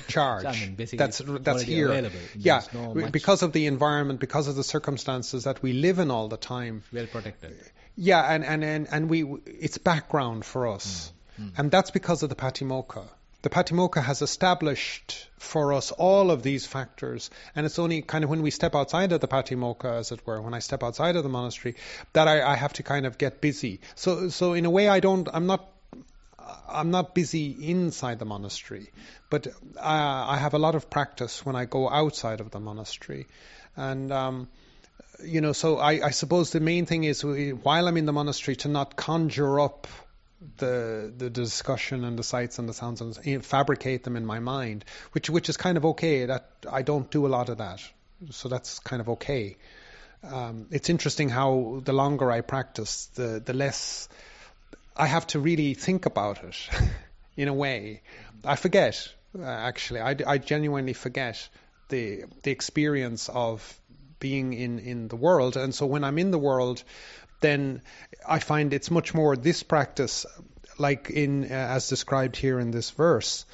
B: charge.
A: I mean,
B: that's here.
A: Available.
B: Yeah, because of the environment, because of the circumstances that we live in all the time.
A: Well protected.
B: Yeah, and it's background for us. And that's because of the patimokkha. The patimokkha has established for us all of these factors, and it's only kind of when we step outside of the patimokkha, as it were, when I step outside of the monastery, that I have to kind of get busy. So in a way, I'm not busy inside the monastery, but I have a lot of practice when I go outside of the monastery, and so I suppose the main thing is, while I'm in the monastery, to not conjure up the discussion and the sights and the sounds and fabricate them in my mind, which is kind of okay. That I don't do a lot of that, so that's kind of okay. It's interesting how the longer I practice, the less I have to really think about it. In a way, I forget. Actually, I genuinely forget the experience of being in the world, and so when I'm in the world, then I find it's much more this practice, like in as described here in this verse,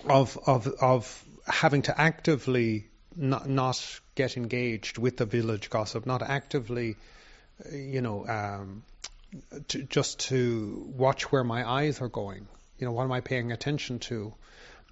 B: of having to actively not get engaged with the village gossip, not actively, just to watch where my eyes are going. What am I paying attention to?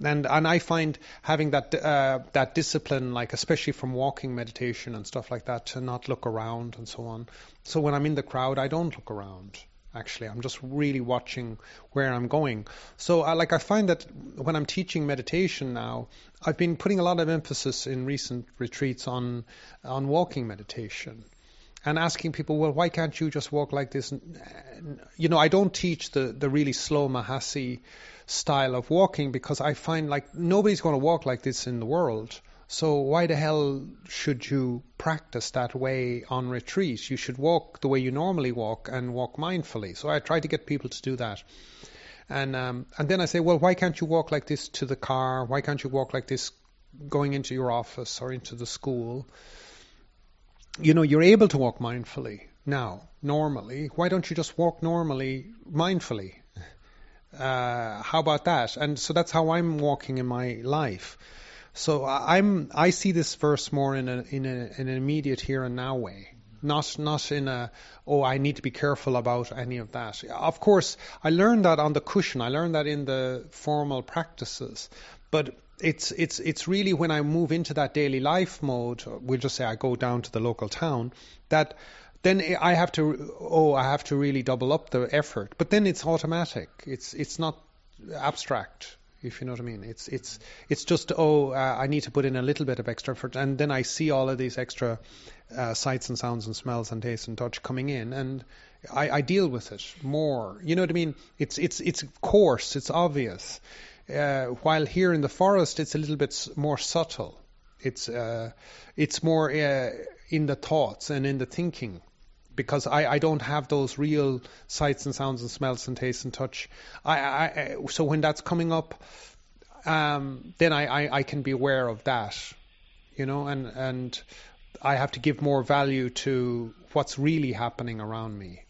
B: And I find having that discipline, like especially from walking meditation and stuff like that, to not look around and so on. So when I'm in the crowd, I don't look around. Actually, I'm just really watching where I'm going. So I find that when I'm teaching meditation now, I've been putting a lot of emphasis in recent retreats on walking meditation, and asking people, well, why can't you just walk like this? I don't teach the really slow Mahasi style of walking, because I find like nobody's going to walk like this in the world. So why the hell should you practice that way on retreat? You should walk the way you normally walk, and walk mindfully. So I try to get people to do that. And then I say, well, why can't you walk like this to the car? Why can't you walk like this going into your office or into the school? You're able to walk mindfully now, normally. Why don't you just walk normally, mindfully? How about that? And so that's how I'm walking in my life. So I see this verse more in an immediate here and now way, not in I need to be careful about any of that. Of course, I learned that on the cushion. I learned that in the formal practices, but it's really when I move into that daily life mode. We'll just say I go down to the local town, that then I have to really double up the effort. But then it's automatic. It's not abstract, if you know what I mean. It's just I need to put in a little bit of extra effort, and then I see all of these extra sights and sounds and smells and tastes and touch coming in, and I deal with it more. You know what I mean? It's coarse. It's obvious. While here in the forest, it's a little bit more subtle. It's more in the thoughts and in the thinking, because I don't have those real sights and sounds and smells and tastes and touch. So when that's coming up, then I can be aware of that, and I have to give more value to what's really happening around me.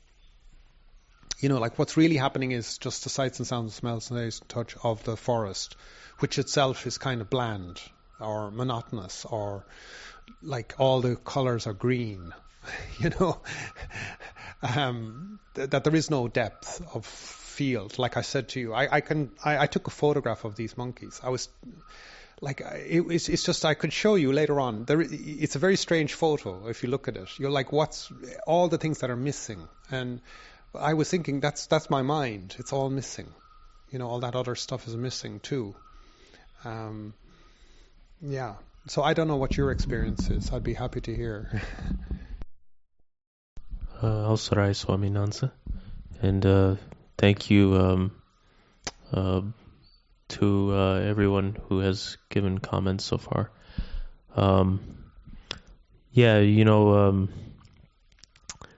B: Like what's really happening is just the sights and sounds and smells and tastes and touch of the forest, which itself is kind of bland or monotonous, or like all the colors are green, that there is no depth of field. Like I said to you, I took a photograph of these monkeys. I was like, it's just, I could show you later on. It's a very strange photo if you look at it. You're like, what's all the things that are missing? And I was thinking, that's my mind. It's all missing. All that other stuff is missing too. Yeah. So I don't know what your experience is. I'd be happy to hear.
D: Avsarai Swaminansa, and thank you to everyone who has given comments so far.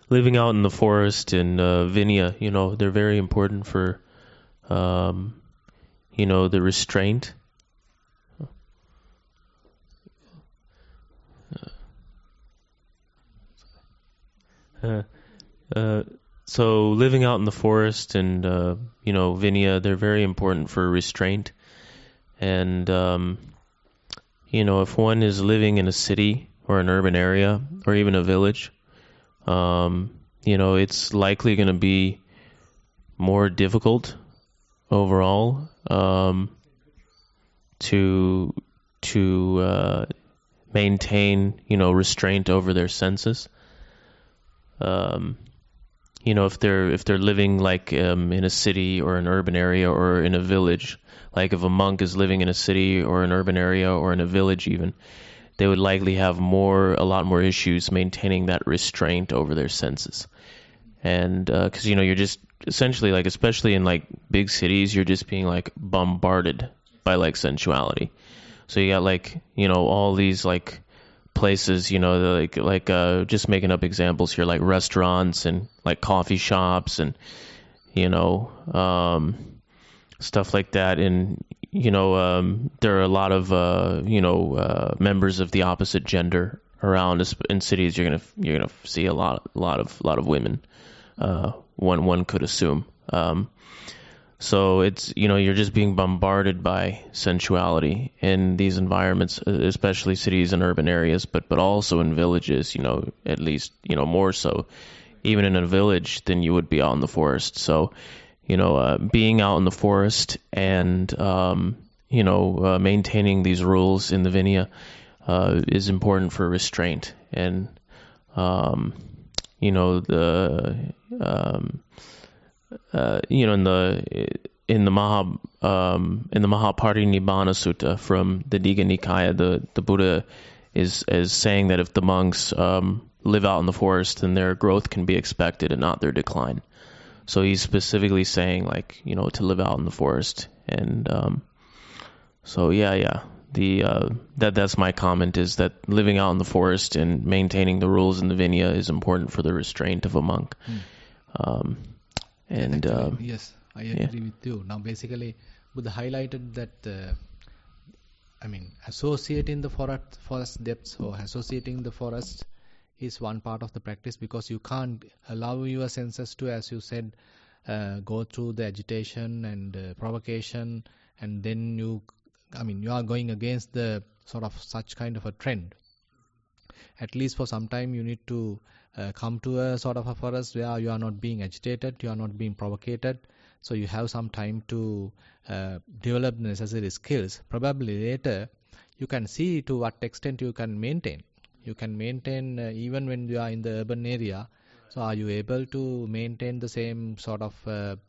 D: Living out in the forest in Vinaya, they're very important for, the restraint. So living out in the forest and, Vinaya, they're very important for restraint. And, if one is living in a city or an urban area or even a village, it's likely going to be more difficult overall to maintain, restraint over their senses. If they're living like in a city or an urban area or in a village, like if a monk is living in a city or an urban area or in a village even, they would likely have a lot more issues maintaining that restraint over their senses. And because you're just essentially, like, especially in like big cities, you're just being like bombarded by like sensuality. So you got like all these like places, like just making up examples here, like restaurants and like coffee shops and stuff like that. And there are a lot of members of the opposite gender around. In cities, you're gonna see a lot of women. One could assume. So it's you're just being bombarded by sensuality in these environments, especially cities and urban areas, but also in villages. At least more so, even in a village than you would be out in the forest. So being out in the forest and maintaining these rules in the Vinaya is important for restraint. And in the Mahaparinibbana Sutta from the Digha Nikaya, the Buddha is saying that if the monks live out in the forest, then their growth can be expected and not their decline. So he's specifically saying, like, to live out in the forest. And that's my comment, is that living out in the forest and maintaining the rules in the Vinaya is important for the restraint of a monk.
A: Yes, I agree with you. Now, basically, Buddha highlighted that, associating the forest depths or associating the forest is one part of the practice, because you can't allow your senses to, as you said, go through the agitation and provocation, and then you are going against the sort of such kind of a trend. At least for some time, you need to come to a sort of a forest where you are not being agitated, you are not being provocated. So you have some time to develop the necessary skills. Probably later, you can see to what extent you can maintain. You can maintain even when you are in the urban area. So are you able to maintain the same sort of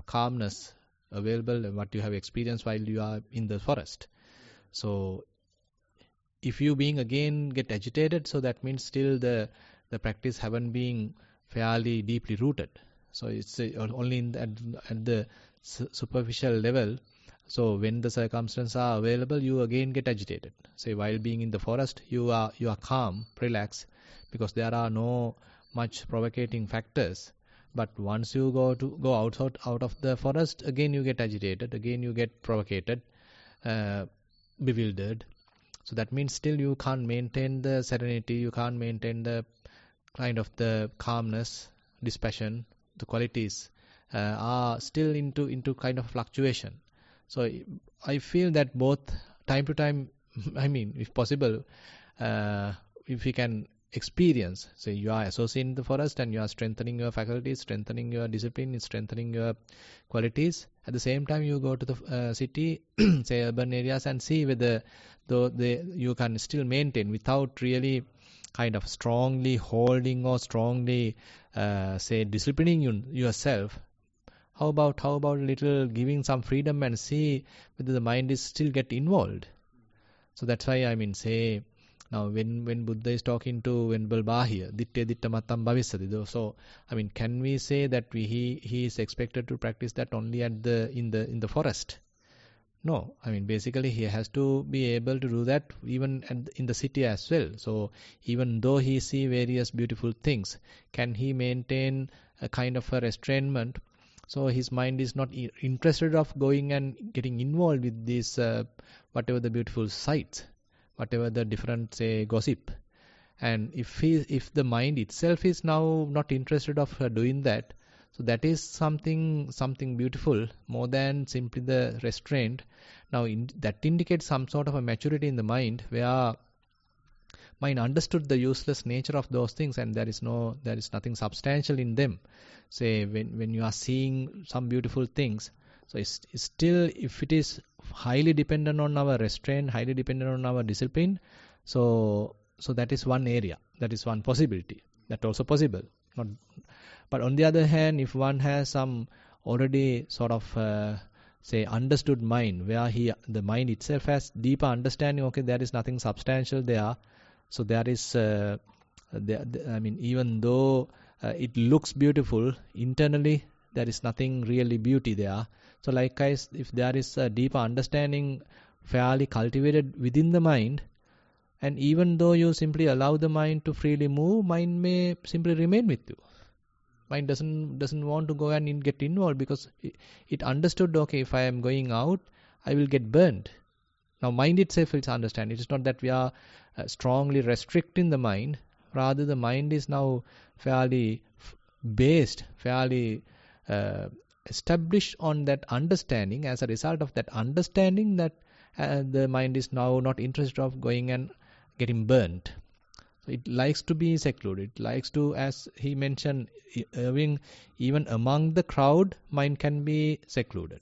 A: calmness available, what you have experienced while you are in the forest? So if you being again get agitated, so that means still the practice haven't been fairly deeply rooted. So it's only at the superficial level So when the circumstances are available, you again get agitated. Say while being in the forest, you are calm, relaxed, because there are no much provocating factors. But once you go out of the forest, again you get agitated, again you get provocated, bewildered. So that means still you can't maintain the serenity, you can't maintain the kind of the calmness, dispassion. The qualities are still into kind of fluctuation. So I feel that both time to time, I mean, if possible, if we can experience, say you are associating the forest and you are strengthening your faculties, strengthening your discipline, strengthening your qualities. At the same time, you go to the city, say urban areas, and see whether you can still maintain without really kind of strongly holding or strongly, say, disciplining yourself. How about a little giving some freedom and see whether the mind is still get involved. So that's why I mean say now when Buddha is talking to Venerable Bahya, ditte ditta mattam bhavisati. So I mean, can we say that he is expected to practice that only at in the forest? No, I mean basically he has to be able to do that even in the city as well. So even though he see various beautiful things, can he maintain a kind of a restrainment? So his mind is not interested of going and getting involved with this whatever the beautiful sights, whatever the different say gossip. And if the mind itself is now not interested of doing that, so that is something beautiful more than simply the restraint. Now that indicates some sort of a maturity in the mind where mind understood the useless nature of those things, and there is nothing substantial in them. Say when you are seeing some beautiful things, so it's still, if it is highly dependent on our restraint, highly dependent on our discipline, so that is one area, that is one possibility, that also possible. But on the other hand, if one has some already sort of say understood mind, where the mind itself has deeper understanding, okay, there is nothing substantial there. So there is, I mean, even though it looks beautiful, internally there is nothing really beauty there. So likewise, if there is a deeper understanding fairly cultivated within the mind, and even though you simply allow the mind to freely move, mind may simply remain with you. Mind doesn't want to go and get involved because it understood, okay, if I am going out, I will get burned. Now mind itself is understand. It is not that we are strongly restricting the mind. Rather, the mind is now fairly based, fairly established on that understanding. As a result of that understanding, that the mind is now not interested of going and getting burnt. So it likes to be secluded. It likes to, as he mentioned, even among the crowd, mind can be secluded.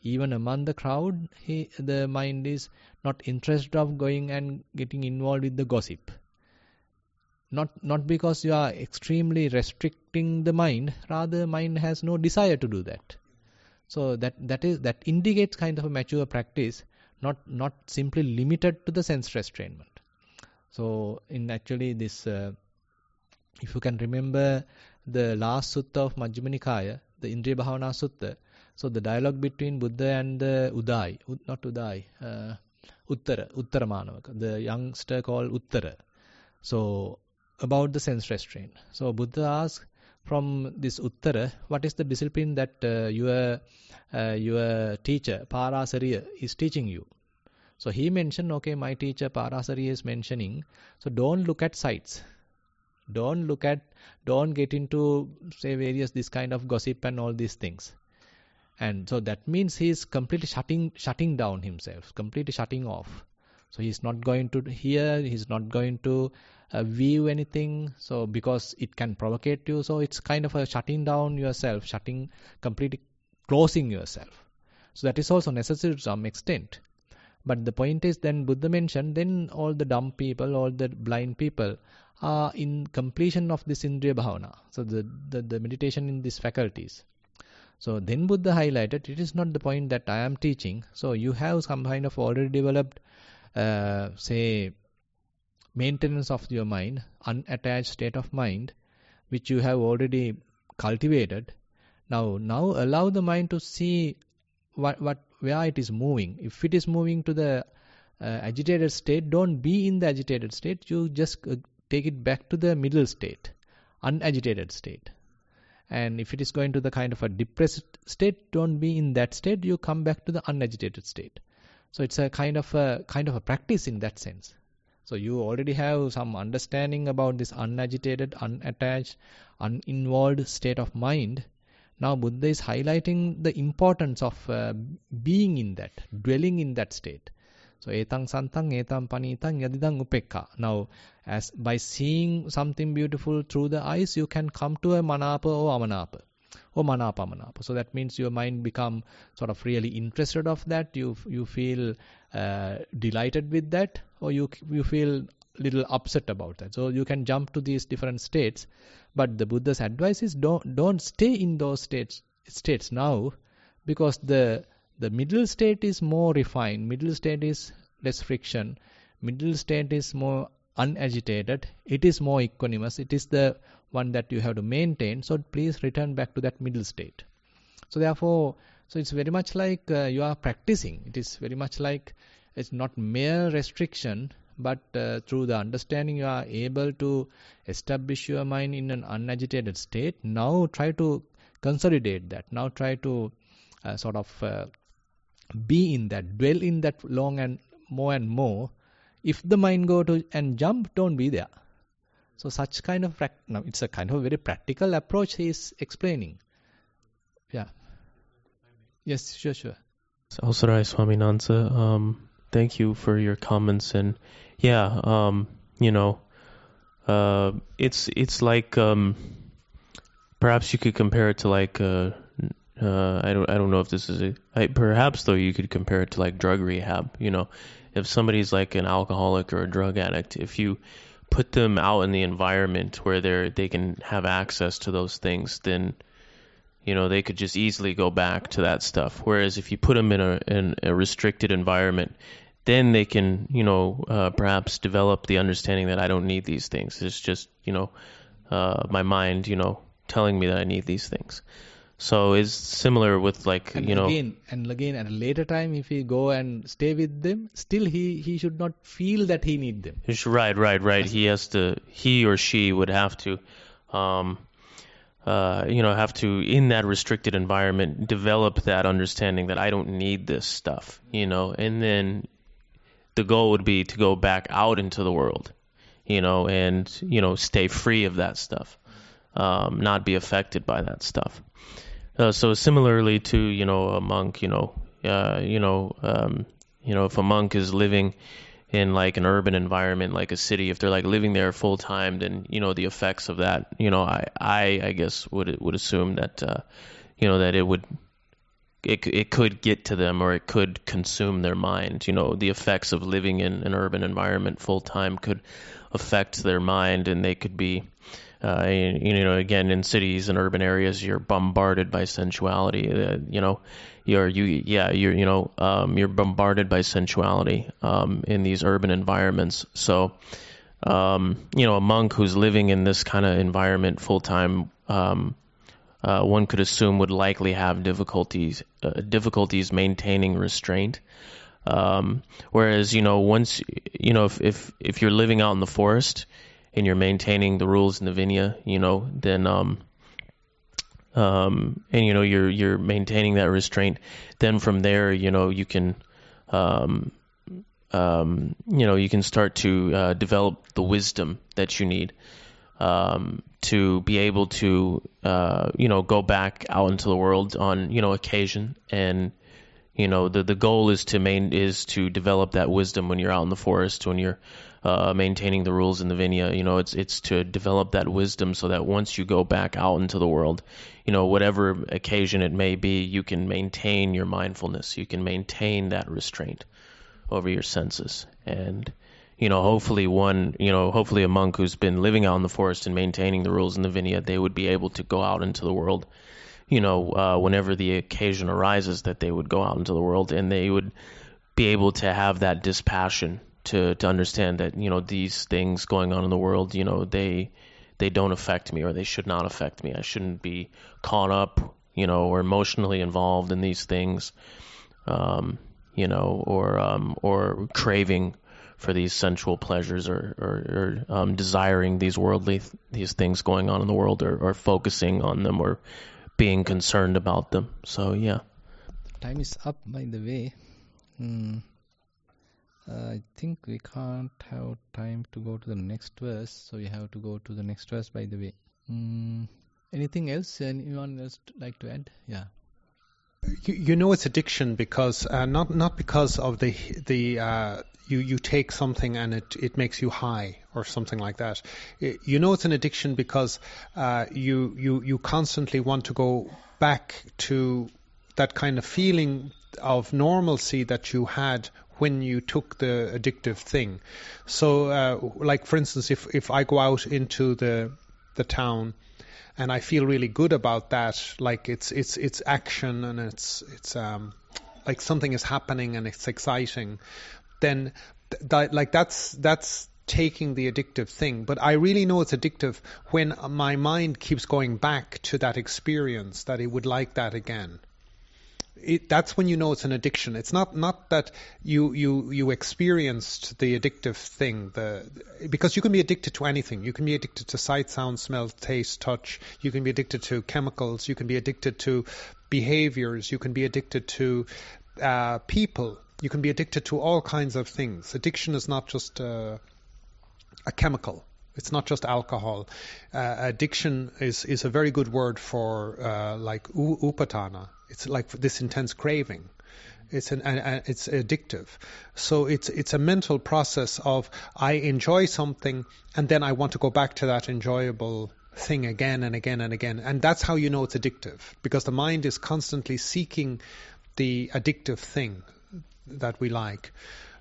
A: Even among the crowd, the mind is not interested of going and getting involved with the gossip. Not because you are extremely restricting the mind, rather mind has no desire to do that. So that indicates kind of a mature practice, not simply limited to the sense restrainment. So in actually this, if you can remember the last sutta of Majjhima Nikaya, the Indriya Bhavana Sutta, so the dialogue between Buddha and the Uttara Manavaka, the youngster called Uttara. So about the sense restraint. So Buddha asked from this Uttara, what is the discipline that your teacher Parasariya is teaching you? So he mentioned, okay, my teacher Parasariya is mentioning, so don't look at sights. Don't get into, say, various this kind of gossip and all these things. And so that means he is completely shutting down himself, completely shutting off. So he's not going to hear, he's not going to view anything. So because it can provocate you, so it's kind of a shutting down yourself, completely closing yourself. So that is also necessary to some extent. But the point is, then Buddha mentioned, then all the dumb people, all the blind people are in completion of this Indriya Bhavana. So the meditation in these faculties. So then Buddha highlighted, it is not the point that I am teaching. So you have some kind of already developed, say, maintenance of your mind, unattached state of mind, which you have already cultivated. Now allow the mind to see where it is moving. If it is moving to the agitated state, don't be in the agitated state. You just take it back to the middle state, unagitated state. And if it is going to the kind of a depressed state, don't be in that state. You come back to the unagitated state. So it's a kind of a practice in that sense. So you already have some understanding about this unagitated, unattached, uninvolved state of mind. Now Buddha is highlighting the importance of being in that, dwelling in that state. So etang santang, etang panitang, yadidang upekka. Now, as by seeing something beautiful through the eyes, you can come to a manapa or amanapa, or manapa manapa. So that means your mind become sort of really interested of that. You feel delighted with that, or you feel little upset about that. So you can jump to these different states. But the Buddha's advice is don't stay in those states now, because the middle state is more refined, middle state is less friction, middle state is more unagitated, it is more equanimous, it is the one that you have to maintain. So please return back to that middle state. So therefore, it's very much like you are practicing. It is very much like it's not mere restriction, but through the understanding you are able to establish your mind in an unagitated state. Now try to consolidate that. Now try to be in that, dwell in that long and more. If the mind go to and jump, don't be there. So such kind of now it's a kind of very practical approach he is explaining. Yeah. Yes, sure.
D: Awsarai Swaminatha, thank you for your comments. And it's like perhaps you could compare it to like I don't know if this is perhaps though you could compare it to like drug rehab. If somebody's like an alcoholic or a drug addict, if you put them out in the environment where they can have access to those things, then they could just easily go back to that stuff. Whereas if you put them in a restricted environment, then they can perhaps develop the understanding that I don't need these things. It's just my mind telling me that I need these things. So it's similar with like
A: again at a later time, if he go and stay with them, still he should not feel that he need them.
D: Right. He or she would have to in that restricted environment develop that understanding that I don't need this stuff, and then the goal would be to go back out into the world, and stay free of that stuff, not be affected by that stuff. So similarly to a monk, if a monk is living in like an urban environment, like a city, if they're like living there full time, then the effects of that, I guess would assume that that it could get to them, or it could consume their mind. The effects of living in an urban environment full time could affect their mind, and they could be again, in cities and urban areas, you're bombarded by sensuality. You're bombarded by sensuality in these urban environments. So, a monk who's living in this kind of environment full time, one could assume would likely have difficulties maintaining restraint. Whereas, once if you're living out in the forest and you're maintaining the rules in the Vinaya, then and you're maintaining that restraint, then from there, you can you can start to develop the wisdom that you need to be able to go back out into the world on occasion. And the goal is to develop that wisdom when you're out in the forest, when you're maintaining the rules in the Vinaya. It's to develop that wisdom so that once you go back out into the world, whatever occasion it may be, you can maintain your mindfulness, you can maintain that restraint over your senses. And hopefully a monk who's been living out in the forest and maintaining the rules in the Vinaya, they would be able to go out into the world whenever the occasion arises, that they would go out into the world, and they would be able to have that dispassion to understand that these things going on in the world, they don't affect me, or they should not affect me. I shouldn't be caught up or emotionally involved in these things. or craving for these sensual pleasures, or desiring these these things going on in the world, or focusing on them, or being concerned about them. So yeah.
A: Time is up, by the way. I think we can't have time to go to the next verse, so we have to go to the next verse, by the way. Anything else? Anyone else like to add? Yeah.
B: You know it's addiction because not because of the you take something and it makes you high or something like that. You know it's an addiction because you constantly want to go back to that kind of feeling of normalcy that you had when you took the addictive thing. So like for instance, if I go out into the town and I feel really good about that, like it's action and it's like something is happening and it's exciting, then that's taking the addictive thing. But I really know it's addictive when my mind keeps going back to that experience, that it would like that again. That's when you know it's an addiction. It's not that you experienced the addictive thing, because you can be addicted to anything. You can be addicted to sight, sound, smell, taste, touch. You can be addicted to chemicals. You can be addicted to behaviors. You can be addicted to people. You can be addicted to all kinds of things. Addiction is not just a chemical. It's not just alcohol. Addiction is a very good word for like upatana. It's like this intense craving. It's addictive. So it's a mental process of I enjoy something and then I want to go back to that enjoyable thing again and again and again. And that's how you know it's addictive, because the mind is constantly seeking the addictive thing that we like.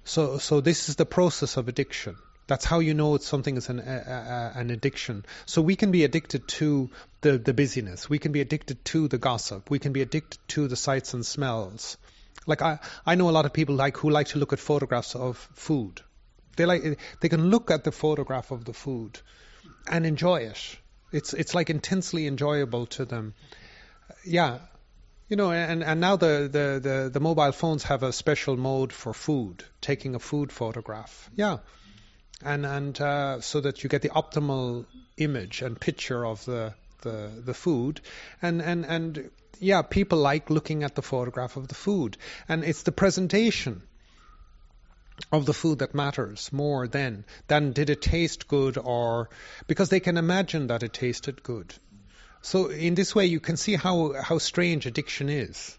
B: So this is the process of addiction. That's how you know something is an addiction. So we can be addicted to the busyness. We can be addicted to the gossip. We can be addicted to the sights and smells. Like I know a lot of people who like to look at photographs of food. They can look at the photograph of the food and enjoy it. It's like intensely enjoyable to them. Yeah. You know, and now the mobile phones have a special mode for food, taking a food photograph. Yeah. And so that you get the optimal image and picture of the food, and yeah, people like looking at the photograph of the food, and it's the presentation of the food that matters more than did it taste good, or because they can imagine that it tasted good. So in this way you can see how strange addiction is.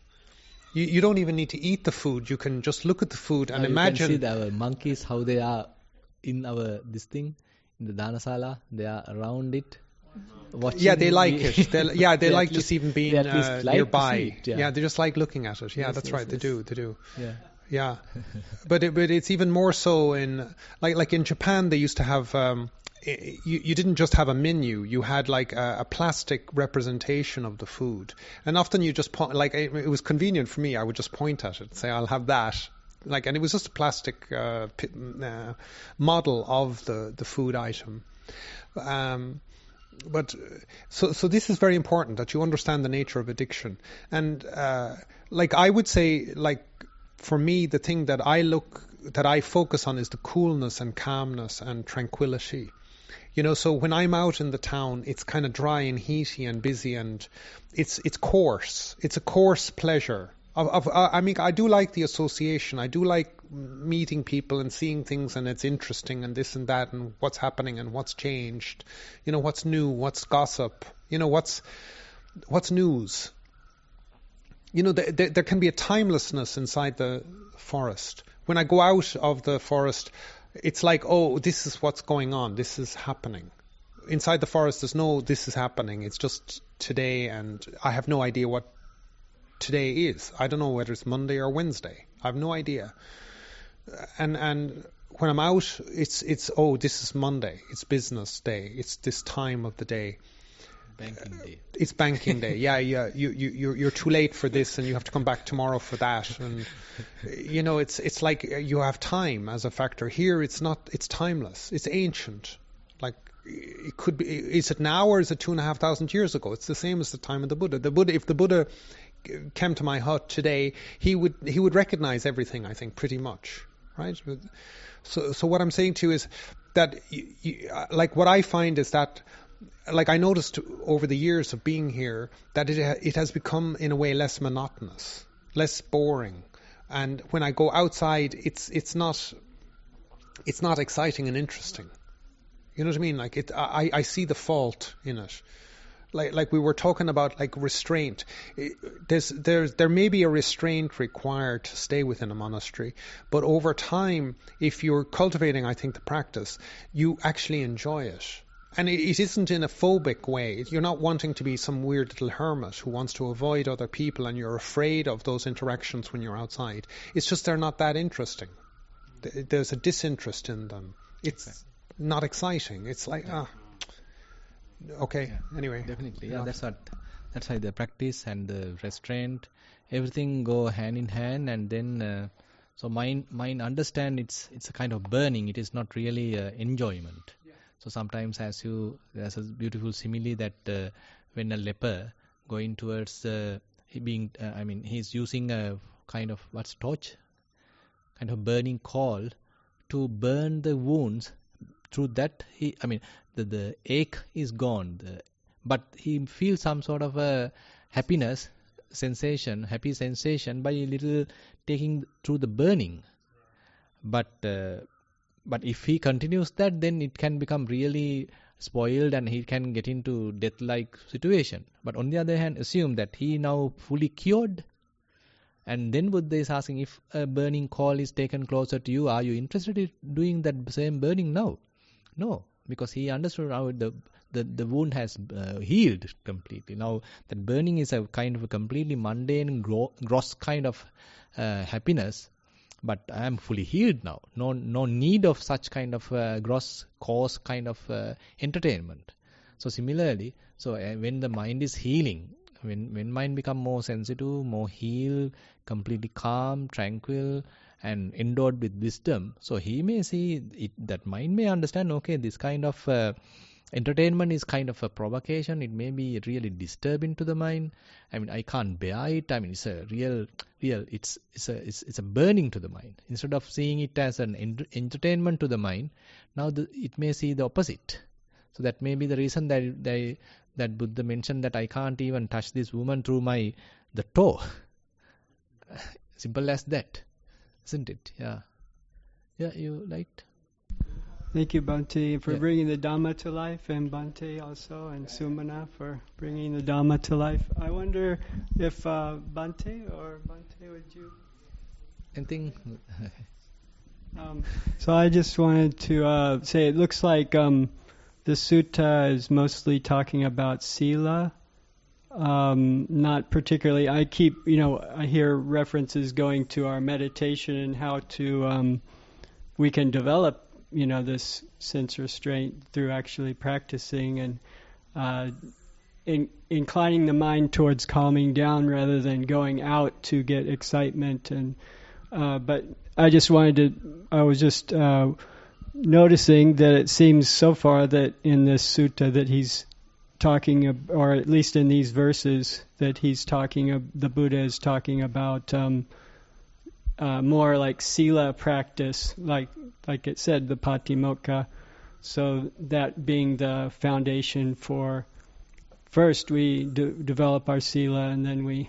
B: You don't even need to eat the food. You can just look at the food and imagine.
A: You can see the monkeys, how they are in our this thing in the Dhanasala. They are around it watching.
B: Yeah, they like it. They like just even being nearby.
A: It, yeah.
B: They just like looking at it. Yeah, yes, that's right. Yes. They do. Yeah. But it's even more so in like in Japan. They used to have you didn't just have a menu. You had like a plastic representation of the food, and often you just point. Like it was convenient for me. I would just point at it and say, "I'll have that." And it was just a plastic model of the food item. But so this is very important, that you understand the nature of addiction. And I would say, like for me, the thing that I focus on is the coolness and calmness and tranquility. You know, so when I'm out in the town, it's kind of dry and heaty and busy, and it's coarse. It's a coarse pleasure. I mean, I do like the association. I do like meeting people and seeing things, and it's interesting, and this and that, and what's happening and what's changed. You know, what's new, what's gossip. You know, what's news. You know, there can be a timelessness inside the forest. When I go out of the forest, it's like, oh, this is what's going on. This is happening. Inside the forest, there's no this is happening. It's just today, and I have no idea what today is. I don't know whether it's Monday or Wednesday. I have no idea. And when I'm out, it's oh, this is Monday. It's business day. It's this time of the day.
A: Banking day.
B: It's banking day. Yeah. You're too late for this, and you have to come back tomorrow for that. And you know, it's like you have time as a factor. Here, it's not. It's timeless. It's ancient. Like it could be. Is it now or is it 2,500 years ago? It's the same as the time of the Buddha. If the Buddha came to my hut today, he would recognize everything, I think, pretty much, right? So what I'm saying to you is that, like, what I find is that, like, I noticed over the years of being here that it has become, in a way, less monotonous, less boring. And when I go outside, it's not exciting and interesting. You know what I mean? Like, I see the fault in it. Like we were talking about, like, restraint. There may be a restraint required to stay within a monastery, but over time, if you're cultivating, I think, the practice, you actually enjoy it. And it isn't in a phobic way. You're not wanting to be some weird little hermit who wants to avoid other people and you're afraid of those interactions when you're outside. It's just they're not that interesting. There's a disinterest in them. It's not exciting. It's like, okay, yeah. Anyway.
A: Definitely, yeah, that's why the practice and the restraint, everything go hand in hand, and then so mind understand it's a kind of burning. It is not really enjoyment. Yeah. So sometimes, there's a beautiful simile that when a leper going towards he's using a kind of torch, kind of burning coal to burn the wounds. Through that, the ache is gone, but he feels some sort of a happy sensation by a little taking through the burning. But if he continues that, then it can become really spoiled and he can get into death-like situation. But on the other hand, assume that he now fully cured. And then Buddha is asking, if a burning coal is taken closer to you, are you interested in doing that same burning now? No, because he understood now the wound has healed completely. Now that burning is a kind of a completely mundane, gross kind of happiness, but I am fully healed now. No need of such kind of gross, coarse kind of entertainment. So similarly, when the mind is healing, when mind become more sensitive, more healed, completely calm, tranquil, and endowed with wisdom, so he may see it, that mind may understand, okay, this kind of entertainment is kind of a provocation. It may be really disturbing to the mind. I can't bear it. It's a real. It's a burning to the mind. Instead of seeing it as an entertainment to the mind, now it may see the opposite. So that may be the reason that Buddha mentioned that I can't even touch this woman through the toe. Simple as that, isn't it? Yeah. Yeah, you liked.
C: Thank you, Bhante, for bringing the Dhamma to life, and Bhante also, and Sumana for bringing the Dhamma to life. I wonder if Bhante, would you?
A: Anything?
C: So I just wanted to say, it looks like the sutta is mostly talking about sila, not particularly. I hear references going to our meditation and how to we can develop this sense restraint through actually practicing and inclining the mind towards calming down rather than going out to get excitement. And but I was just noticing that it seems so far that in this sutta that he's talking, or at least in these verses, that he's talking, the Buddha is talking about more like sila practice, like it said, the patimokkha. So that being the foundation for, first we develop our sila, and then we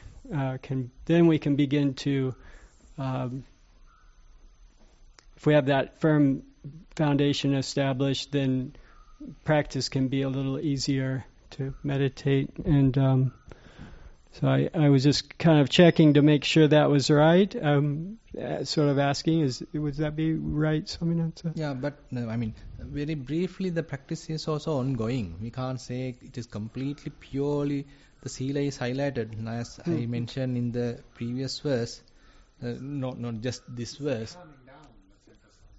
C: can begin to, if we have that firm foundation established, then practice can be a little easier to meditate. And so I was just kind of checking to make sure that was right. Sort of asking, would that be right, Swaminatha?
A: Yeah, but very briefly, the practice is also ongoing. We can't say it is completely purely the sila is highlighted, as I mentioned in the previous verse. Not just this verse.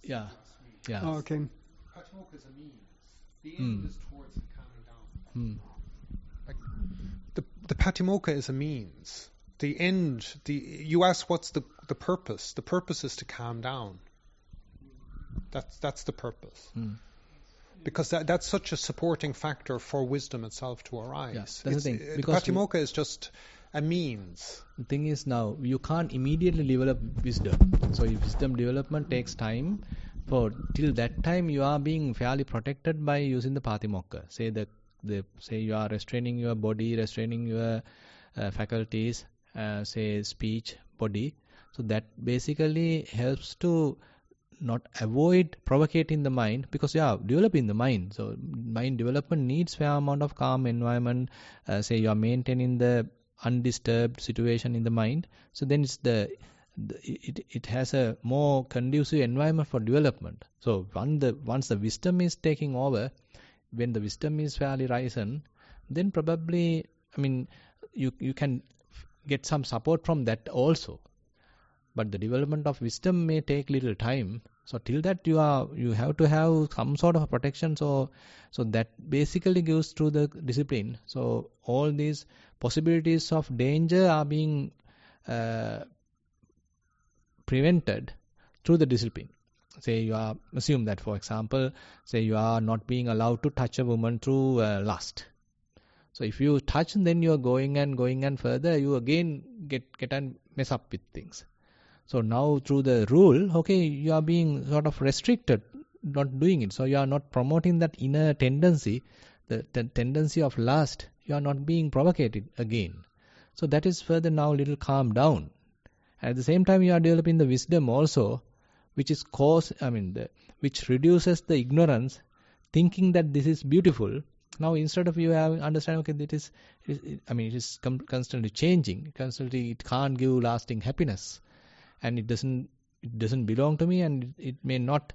A: Yeah.
C: Oh, okay.
B: Patimokkha is a means. The end is towards the calming down. Like, the patimokkha is a means. The end. You ask what's the purpose. The purpose is to calm down. That's the purpose. Because that's such a supporting factor for wisdom itself to arise.
A: Yeah, that's the thing.
B: Because patimokkha is just a means.
A: The thing is now, you can't immediately develop wisdom. So wisdom development takes time. Till that time, you are being fairly protected by using the Patimokkha. Say you are restraining your body, restraining your faculties, say speech, body. So that basically helps to not avoid provocating the mind, because developing the mind. So mind development needs fair amount of calm environment. Say you are maintaining the undisturbed situation in the mind. So then it has a more conducive environment for development. So once the wisdom is taking over, when the wisdom is fairly risen, then probably, you can get some support from that also. But the development of wisdom may take little time. So till that you have to have some sort of protection. So that basically goes through the discipline. So all these possibilities of danger are being prevented through the discipline. Say assume that, for example, say you are not being allowed to touch a woman through lust. So if you touch, then you are going and further, you again get and mess up with things. So now through the rule, okay, you are being sort of restricted, not doing it. So you are not promoting that inner tendency, the tendency of lust. You are not being provocated again. So that is further now little calm down. At the same time, you are developing the wisdom also, which is which reduces the ignorance, thinking that this is beautiful. Now instead of you having understand, okay, it is constantly changing, constantly it can't give lasting happiness, and it doesn't belong to me, and it may not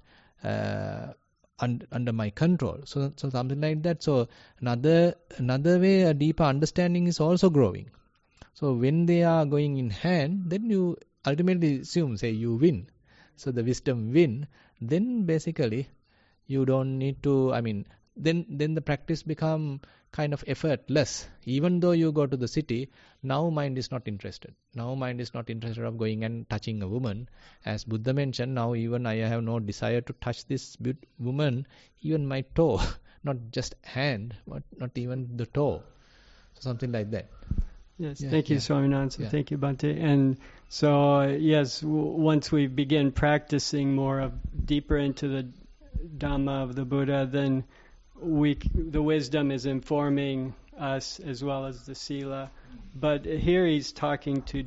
A: under my control. So something like that. So another way, a deeper understanding is also growing. So when they are going in hand, then you ultimately assume, say you win. So the wisdom win. Then basically you don't need to. Then the practice become kind of effortless. Even though you go to the city, now mind is not interested. Now mind is not interested of going and touching a woman. As Buddha mentioned, now even I have no desire to touch this woman, even my toe, not just hand, but not even the toe. So something like that.
C: Yes, thank you, Swaminathan. Yeah. Thank you, Bhante. And so, yes, once we begin practicing more deeper into the Dhamma of the Buddha, then the wisdom is informing us as well as the sila. But here he's talking to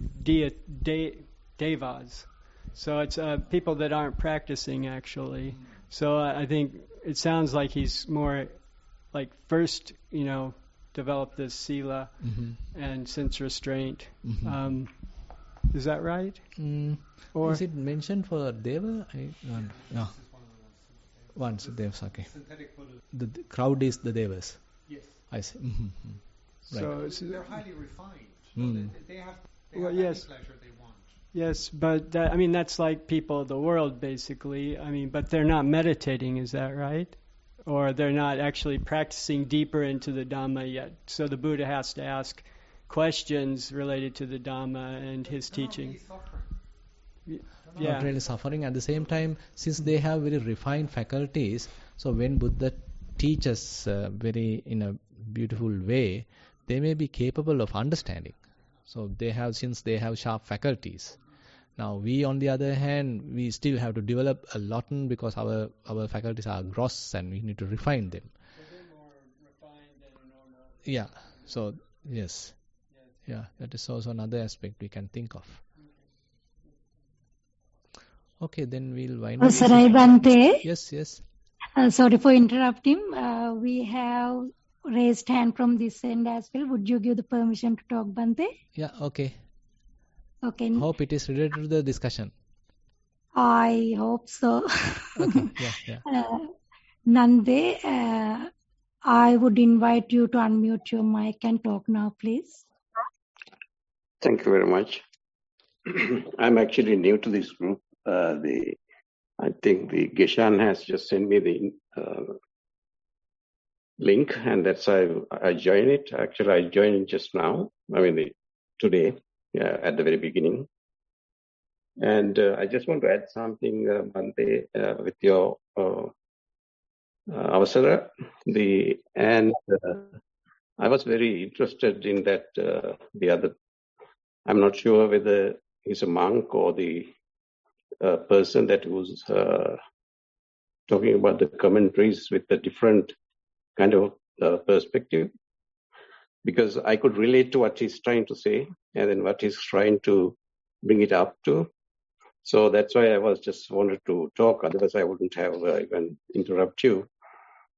C: devas. So it's people that aren't practicing, actually. So I think it sounds like he's more like first, develop this sila and sense restraint. Is that right? Or
A: is it mentioned for Deva? No. Once Devas, okay. The crowd is the Devas.
B: Yes.
A: I see.
B: Right. So they're highly refined. They have any pleasure they want.
C: Yes, but that's like people of the world, basically. But they're not meditating, is that right? Or they're not actually practicing deeper into the Dhamma yet. So the Buddha has to ask questions related to the Dhamma and his teaching.
A: Not really suffering. At the same time, since they have very refined faculties, so when Buddha teaches in a beautiful way, they may be capable of understanding. So since they have sharp faculties. Now we, on the other hand, we still have to develop a lot because our faculties are gross and we need to refine them.
C: So they're more refined than a normal.
A: Yeah. So yes. Yeah, that is also another aspect we can think of. Okay, then we'll wind up.
E: Sarai Bhante.
A: Yes.
E: Sorry for interrupting. We have raised hand from this end as well. Would you give the permission to talk, Bhante?
A: Yeah, okay.
E: Okay.
A: Hope it is related to the discussion.
E: I hope so.
A: Okay, yeah.
E: Nande, I would invite you to unmute your mic and talk now, please.
F: Thank you very much. I'm actually new to this group. I think the Geshan has just sent me the link, and that's how I joined it. Actually, I joined it just now. Today, at the very beginning. And I just want to add something, Bhante, with your avasara. I was very interested in that the other I'm not sure whether he's a monk or the person that was talking about the commentaries with a different kind of perspective, because I could relate to what he's trying to say and then what he's trying to bring it up to. So that's why I was just wanted to talk. Otherwise, I wouldn't have even interrupt you.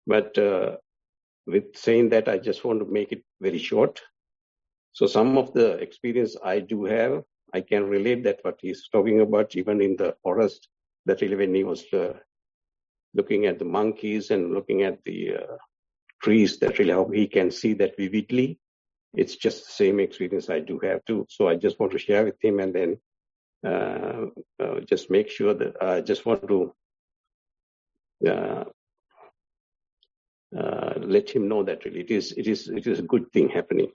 F: But with saying that, I just want to make it very short. So some of the experience I do have, I can relate that what he's talking about, even in the forest, that really when he was looking at the monkeys and looking at the trees, that really how he can see that vividly. It's just the same experience I do have too. So I just want to share with him, and then just make sure that I just want to let him know that really it is a good thing happening.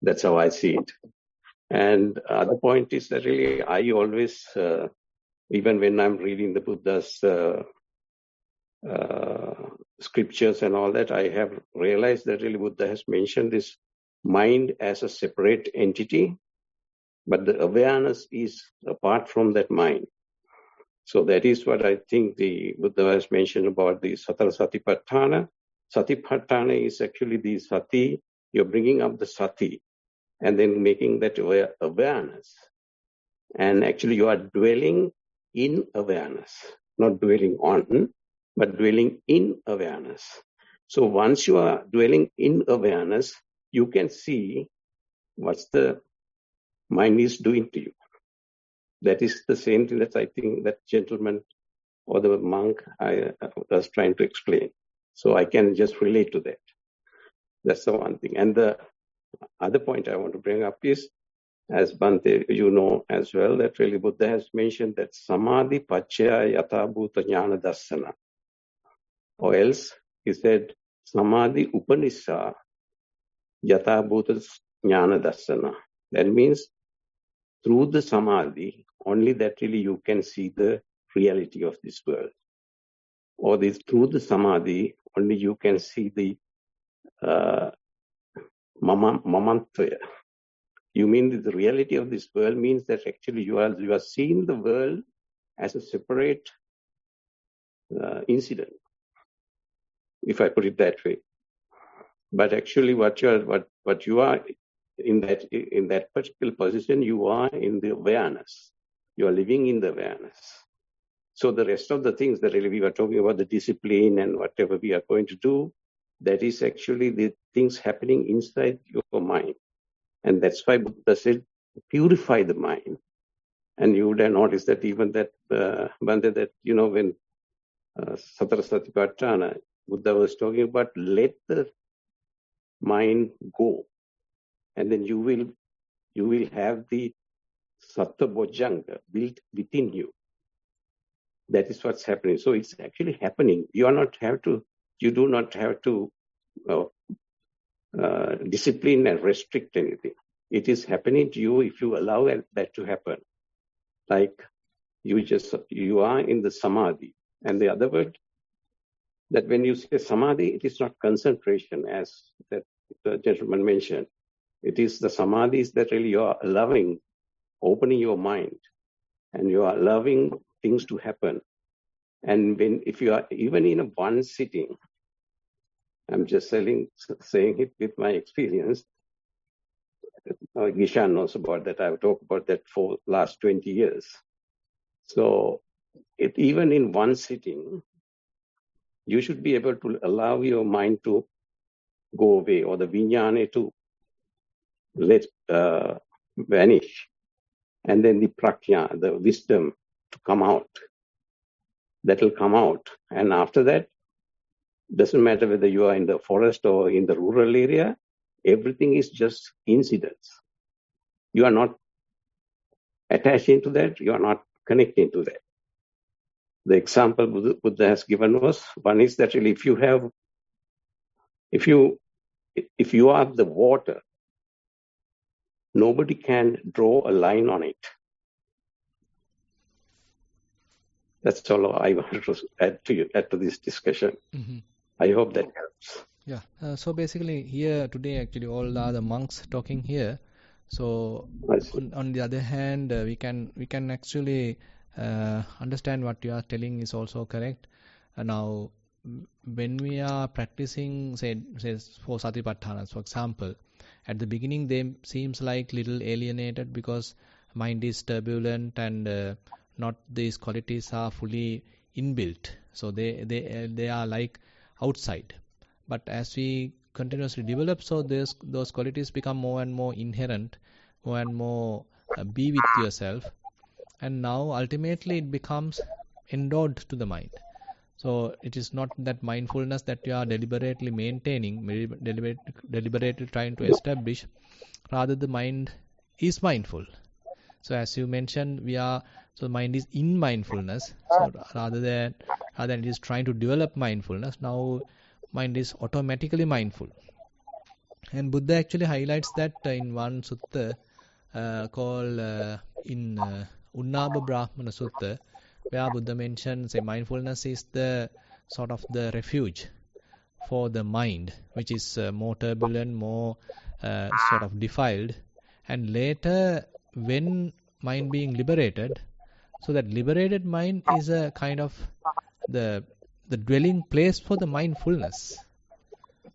F: That's how I see it. And other point is that really I always, even when I'm reading the Buddha's scriptures and all that, I have realized that really Buddha has mentioned this mind as a separate entity, but the awareness is apart from that mind. So that is what I think the Buddha has mentioned about the Satara Satipatthana. Satipatthana is actually the sati, you're bringing up the sati and then making that awareness. And actually you are dwelling in awareness, not dwelling on, but dwelling in awareness. So once you are dwelling in awareness, you can see what the mind is doing to you. That is the same thing that I think that gentleman or the monk I was trying to explain. So I can just relate to that. That's the one thing. And the other point I want to bring up is, as Bhante, you know as well, that really Buddha has mentioned that samadhi pacchaya yatha bhuta jnana dassana. Or else, he said, samadhi upanissa yatha bhuta jnana dassana. That means, through the samadhi, only that really you can see the reality of this world. Or through the samadhi, only you can see the mamantaya. You mean the reality of this world means that actually you are seeing the world as a separate incident, if I put it that way. But actually, what you are in that particular position, you are in the awareness. You are living in the awareness. So the rest of the things that really we were talking about, the discipline and whatever we are going to do, that is actually the things happening inside your mind. And that's why Buddha said, purify the mind. And you would have noticed that even that, Bhante, that, you know, when Satara Satipatthana, Buddha was talking about, let the mind go. And then you will have the Sattva Bojjhanga built within you. That is what's happening. So it's actually happening. You do not have to discipline and restrict anything. It is happening to you if you allow that to happen. Like you are in the samadhi. And the other word, that when you say samadhi, it is not concentration, as that the gentleman mentioned. It is the samadhis that really you are allowing, opening your mind, and you are allowing things to happen. And if you are even in a one sitting, I'm just saying it with my experience. Gishan knows about that. I've talked about that for last 20 years. So even in one sitting, you should be able to allow your mind to go away, or the vijnana to let vanish. And then the prajna, the wisdom, to come out. That will come out. And after that, doesn't matter whether you are in the forest or in the rural area, everything is just incidents. You are not attaching to that, you are not connecting to that. The example Buddha has given was, one is that really if you are the water, nobody can draw a line on it. That's all I want to add to this discussion. Mm-hmm. I hope that helps.
A: Yeah. So basically here today actually all are the monks talking here. So on the other hand, we can actually understand what you are telling is also correct. Now, when we are practicing, say for Satipatthanas, for example, at the beginning they seems like little alienated because mind is turbulent and not these qualities are fully inbuilt. So they are like outside. But as we continuously develop, so those qualities become more and more inherent, more and more be with yourself, and now ultimately it becomes endowed to the mind. So it is not that mindfulness that you are deliberately maintaining, deliberately trying to establish. Rather, the mind is mindful. So as you mentioned, so mind is in mindfulness. So rather than it is trying to develop mindfulness, now mind is automatically mindful. And Buddha actually highlights that in one sutta called in Unnaba Brahmana Sutta, where Buddha mentions mindfulness is the sort of the refuge for the mind, which is more turbulent, more sort of defiled. And later, when mind being liberated, so that liberated mind is a kind of the dwelling place for the mindfulness.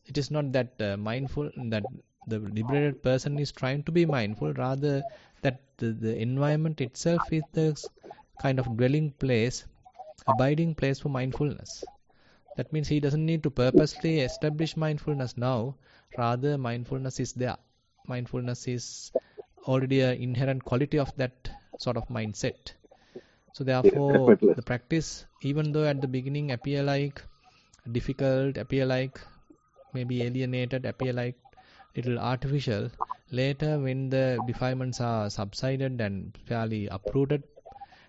A: It is not that that the liberated person is trying to be mindful, rather that the environment itself is the kind of dwelling place, abiding place for mindfulness. That means he doesn't need to purposely establish mindfulness now, rather mindfulness is there. Mindfulness is already an inherent quality of that sort of mindset. So therefore, the practice, even though at the beginning appear like difficult, appear like maybe alienated, appear like little artificial, later when the defilements are subsided and fairly uprooted,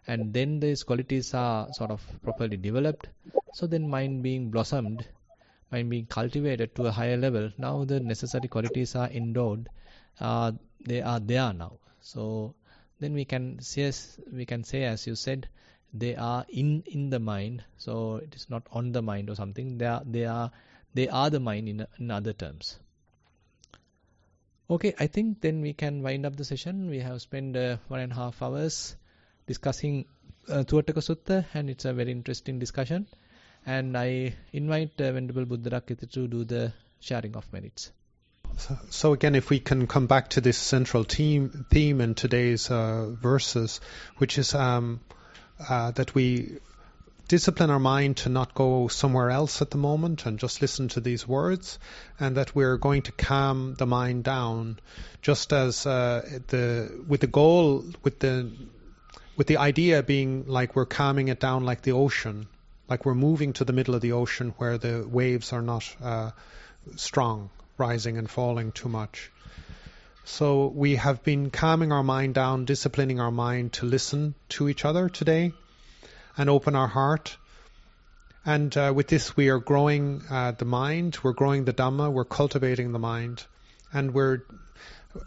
A: and then these qualities are sort of properly developed, so then mind being blossomed, mind being cultivated to a higher level, now the necessary qualities are endowed, they are there now. So then we can say, as you said, they are in the mind. So it is not on the mind or something. They are the mind in other terms. Okay, I think then we can wind up the session. We have spent 1.5 hours discussing Tuataka Sutta, and it's a very interesting discussion. And I invite Venerable Buddharakkhita to do the sharing of merits.
B: So again, if we can come back to this central theme in today's verses, which is that we discipline our mind to not go somewhere else at the moment and just listen to these words, and that we're going to calm the mind down, just as with the idea being like we're calming it down like the ocean, like we're moving to the middle of the ocean where the waves are not strong, rising and falling too much. So we have been calming our mind down, disciplining our mind to listen to each other today and open our heart. And with this we are growing the mind, we're growing the Dhamma, we're cultivating the mind. And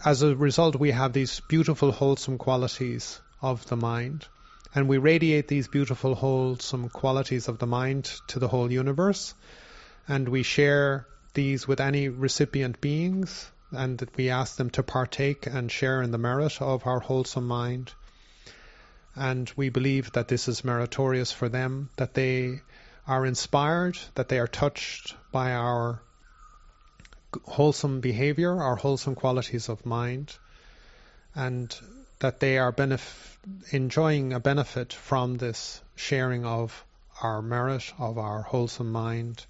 B: as a result, we have these beautiful, wholesome qualities of the mind. And we radiate these beautiful, wholesome qualities of the mind to the whole universe. And we share these with any recipient beings, and that we ask them to partake and share in the merit of our wholesome mind. And we believe that this is meritorious for them, that they are inspired, that they are touched by our wholesome behavior, our wholesome qualities of mind, and that they are enjoying a benefit from this sharing of our merit, of our wholesome mind,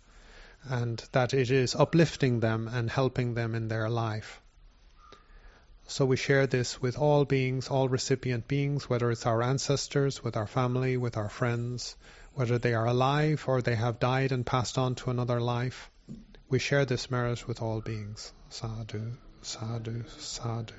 B: and that it is uplifting them and helping them in their life. So we share this with all beings, all recipient beings, whether it's our ancestors, with our family, with our friends, whether they are alive or they have died and passed on to another life. We share this merit with all beings. Sadhu, sadhu, sadhu.